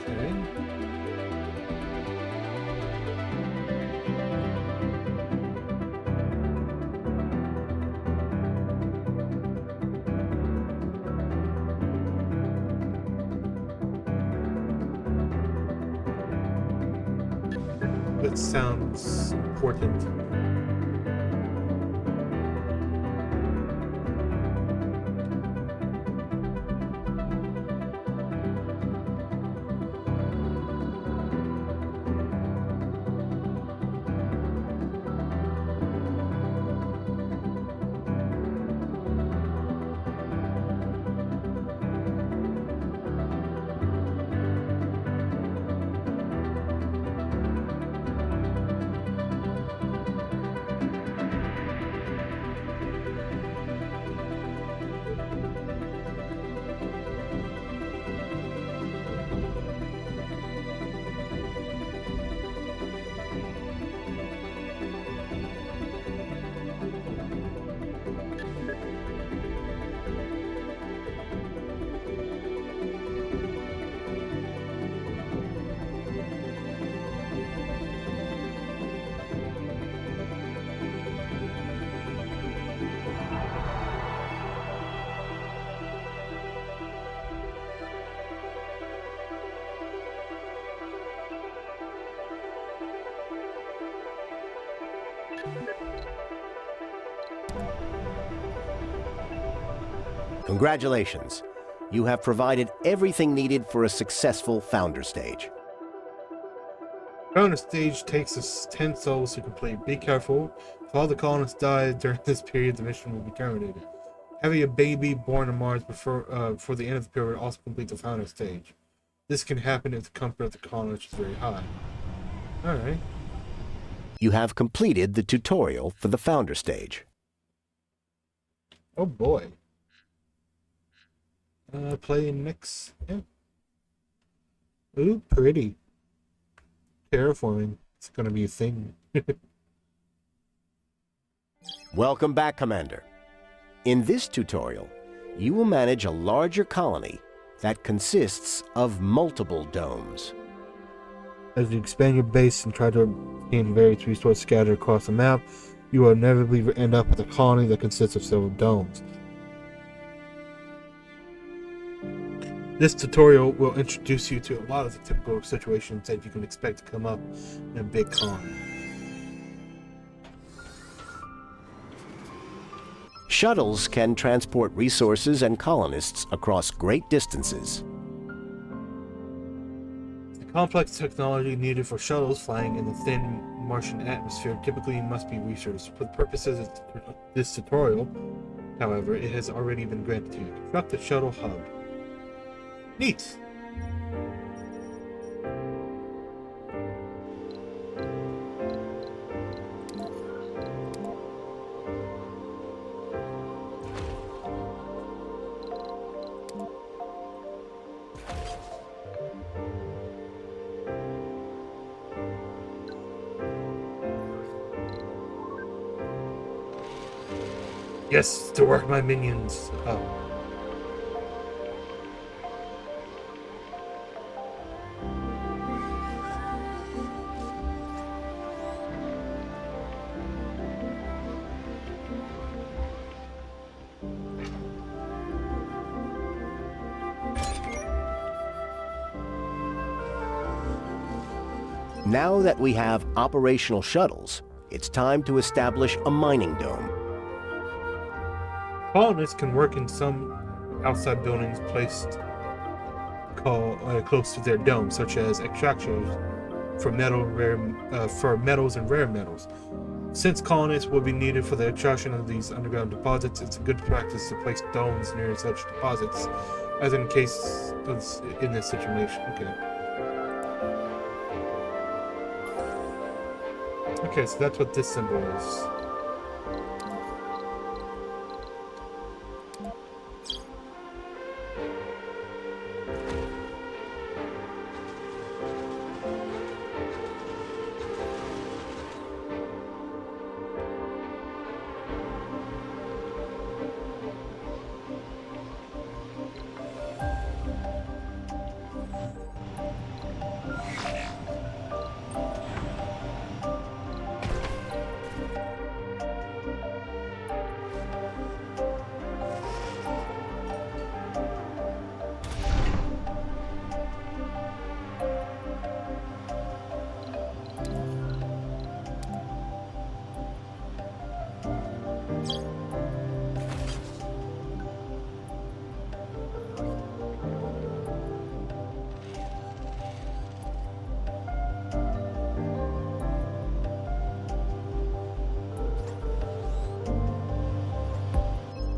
Okay. That sounds important. Congratulations. You have provided everything needed for a successful founder stage. Founder stage takes us 10 souls to complete. Be careful. If all the colonists die during this period, the mission will be terminated. Having a baby born on Mars before the end of the period also complete the founder stage. This can happen if the comfort of the colonists is very high. Alright. You have completed the tutorial for the founder stage. Oh boy. Play next. Yeah. Ooh, pretty. Terraforming. It's gonna be a thing. Welcome back, Commander. In this tutorial, you will manage a larger colony that consists of multiple domes. As you expand your base and try to obtain various resources scattered across the map, you will inevitably end up with a colony that consists of several domes. This tutorial will introduce you to a lot of the typical situations that you can expect to come up in a big colony. Shuttles can transport resources and colonists across great distances. The complex technology needed for shuttles flying in the thin Martian atmosphere typically must be researched. For the purposes of this tutorial, however, it has already been granted to you. Construct a shuttle hub. Neat! Yes, to work my minions up. Now that we have operational shuttles, it's time to establish a mining dome. Colonists can work in some outside buildings placed close to their dome, such as extractors for metals and rare metals. Since colonists will be needed for the extraction of these underground deposits, it's a good practice to place domes near such deposits, as in case in this situation. Okay, so that's what this symbol is.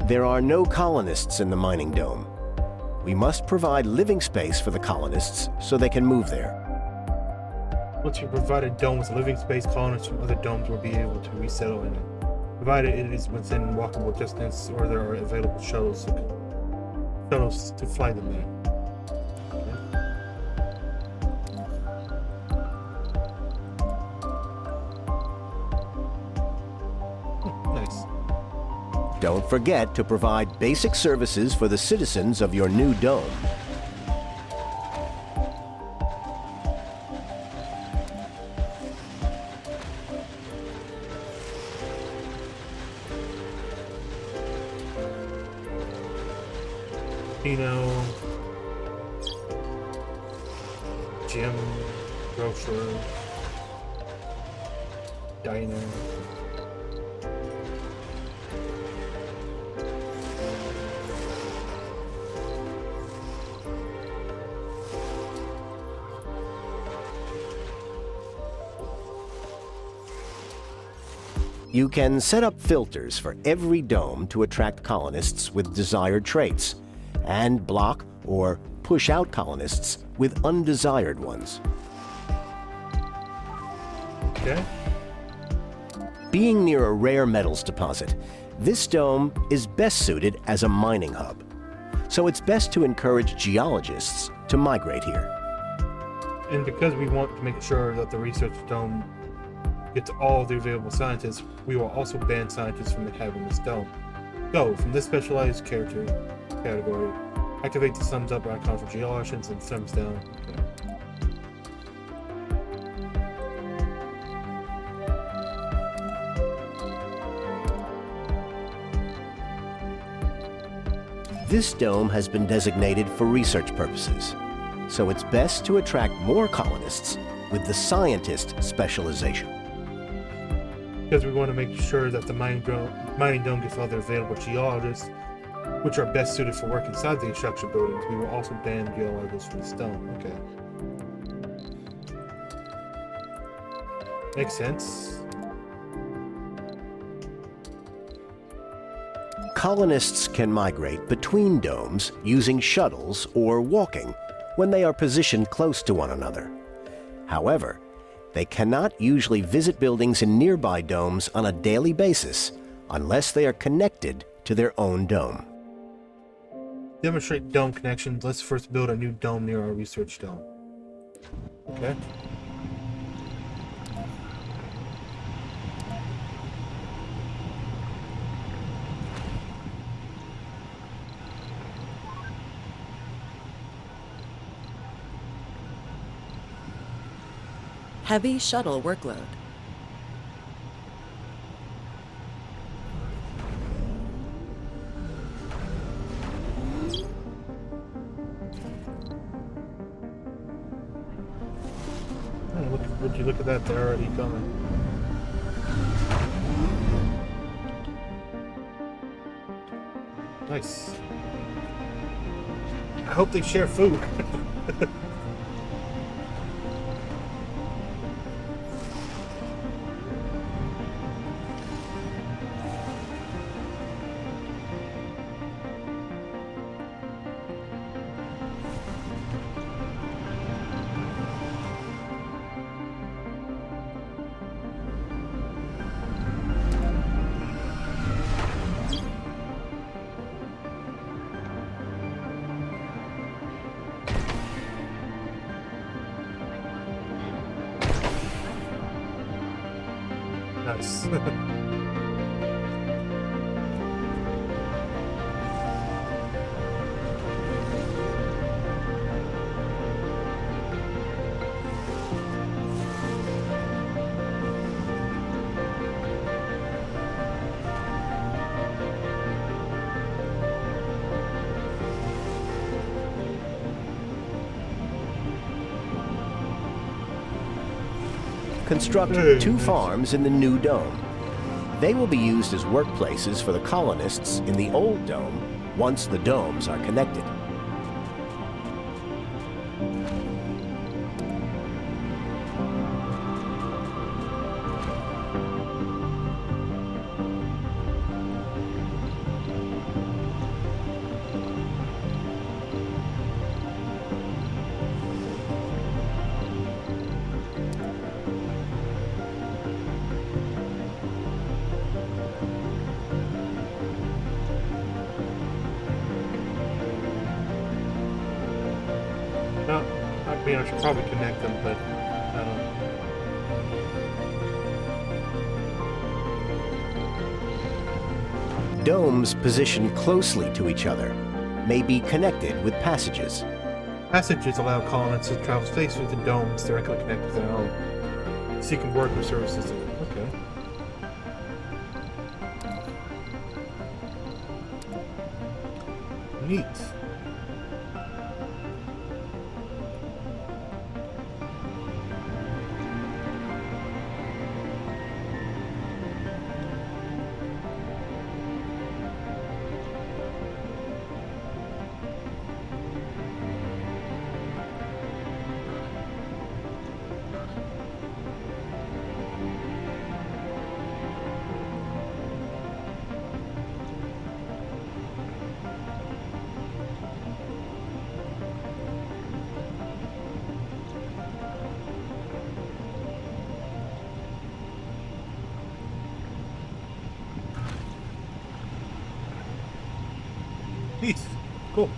There are no colonists in the mining dome. We must provide living space for the colonists so they can move there. Once you provide a dome with living space, colonists from other domes will be able to resettle in it, provided it is within walkable distance or there are available shuttles to fly them there. Nice. Don't forget to provide basic services for the citizens of your new dome. Gym, grocery, diner. You can set up filters for every dome to attract colonists with desired traits, and block or push out colonists with undesired ones. Okay. Being near a rare metals deposit, this dome is best suited as a mining hub. So it's best to encourage geologists to migrate here. And because we want to make sure that the research dome get to all the available scientists, we will also ban scientists from having this dome. Go from this specialized character category. Activate the thumbs up icon for geologists and thumbs down. Okay. This dome has been designated for research purposes, so it's best to attract more colonists with the scientist specialization. Because we want to make sure that the mining dome gets all the available geologists, which are best suited for work inside the construction buildings. We will also ban geologists from this dome. Okay. Makes sense. Colonists can migrate between domes using shuttles or walking when they are positioned close to one another. However, they cannot usually visit buildings in nearby domes on a daily basis unless they are connected to their own dome. Demonstrate dome connections. Let's first build a new dome near our research dome. Okay. Heavy shuttle workload. Would you look at that? They're already coming. Nice. I hope they share food. Nice. Construct 2 farms in the new dome. They will be used as workplaces for the colonists in the old dome once the domes are connected. No, I mean, I should probably connect them, but I don't know. Domes positioned closely to each other may be connected with passages. Passages allow colonists to travel space with the domes directly connected to their own, seeking work or services. Okay. Neat. Neat. Cool.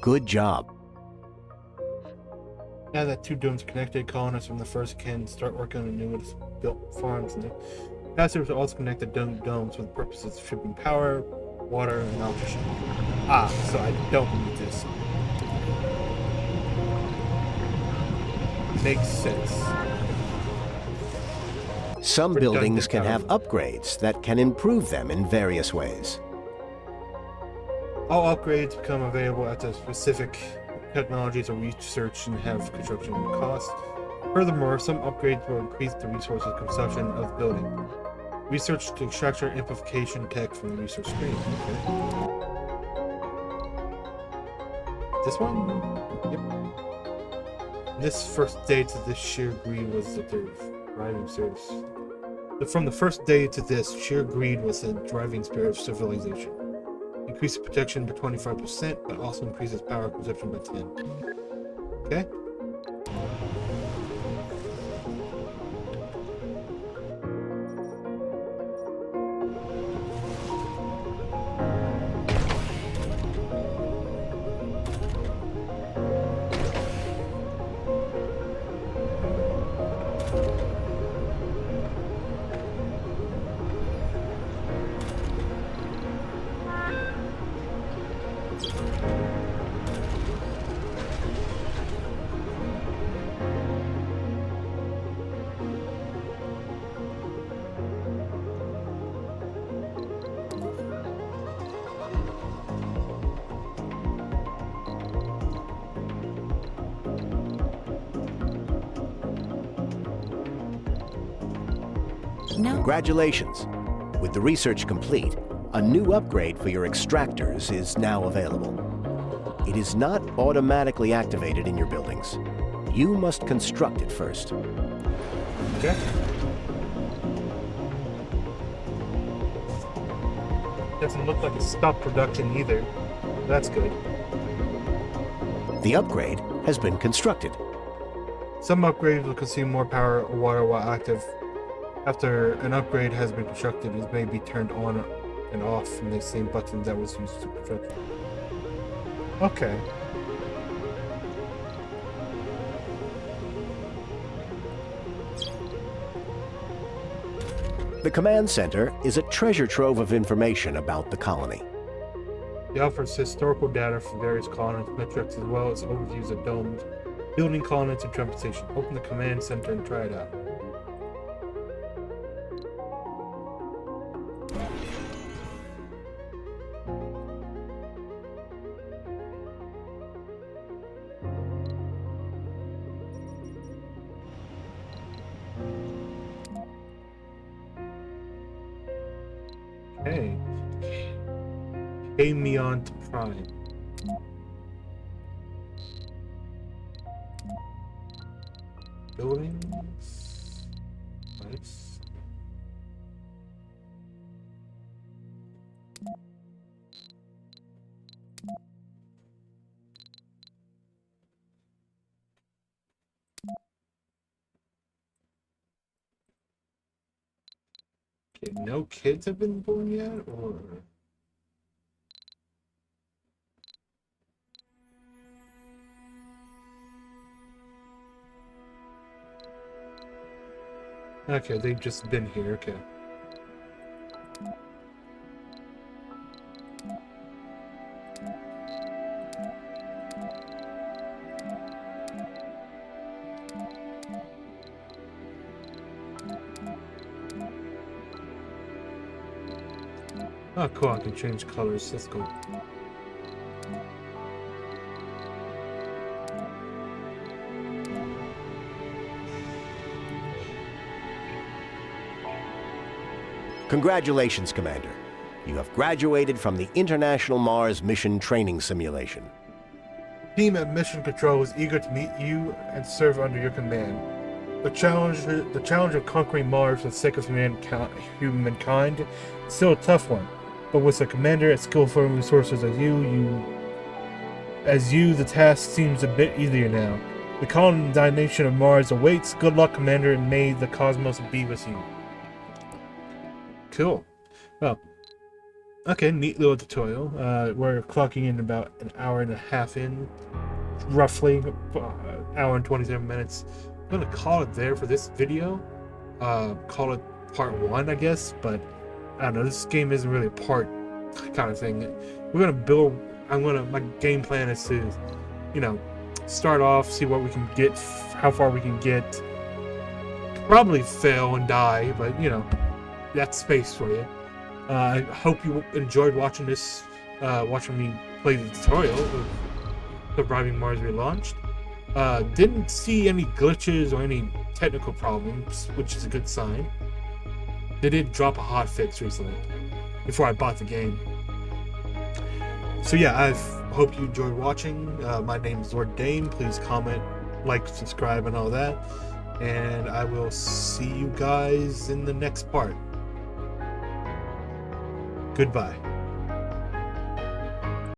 Good job. Now that two domes are connected, colonists from the first can start working on the newest built farms. And the passengers will also connect the domes for the purposes of shipping power, water, and nutrition. Ah, so I don't need this. Makes sense. Some buildings Redundant can have upgrades that can improve them in various ways. All upgrades become available after specific technologies are researched and have construction costs. Furthermore, some upgrades will increase the resources consumption of the building. Research to extraction and amplification tech from the research screen. Okay. This one? Yep. This first day to this sheer greed was that their driving spirit. From the first day to this, sheer greed was the driving spirit of civilization. Increases protection by 25%, but also increases power consumption by 10. Okay. No. Congratulations. With the research complete, a new upgrade for your extractors is now available. It is not automatically activated in your buildings. You must construct it first. Okay. Doesn't look like it stopped production either. That's good. The upgrade has been constructed. Some upgrades will consume more power or water while active. After an upgrade has been constructed, it may be turned on and off from the same button that was used to construct. Okay. The command center is a treasure trove of information about the colony. It offers historical data for various colonies, metrics, as well as overviews of domes, building colonies, and transportation. Open the command center and try it out. Okay. Amient Prime. Buildings. Nice. Okay, no kids have been born yet, or? Okay, they've just been here, okay. Oh, cool, I can change colors, that's cool. Congratulations, Commander. You have graduated from the International Mars Mission Training Simulation. Team at Mission Control is eager to meet you and serve under your command. The challenge of conquering Mars for the sake of humankind is still a tough one, but with a commander as skillful and resources as you, the task seems a bit easier now. The colonization of Mars awaits. Good luck, Commander, and may the cosmos be with you. Cool. Well, Okay, neat little tutorial. We're clocking in about an hour and a half in, roughly, hour and 27 minutes. I'm gonna call it there for this video. Call it part 1, I guess, but I don't know, this game isn't really a part kind of thing. We're gonna build, my game plan is to, you know, start off, see what we can get, how far we can get, probably fail and die, but, you know, that's space for you. I hope you enjoyed watching this, watching me play the tutorial of Surviving Mars Relaunched. Didn't see any glitches or any technical problems, which is a good sign. They did drop a hotfix recently, before I bought the game. So yeah, I hope you enjoyed watching. My name is Lord Dame. Please comment, like, subscribe, and all that. And I will see you guys in the next part. Goodbye.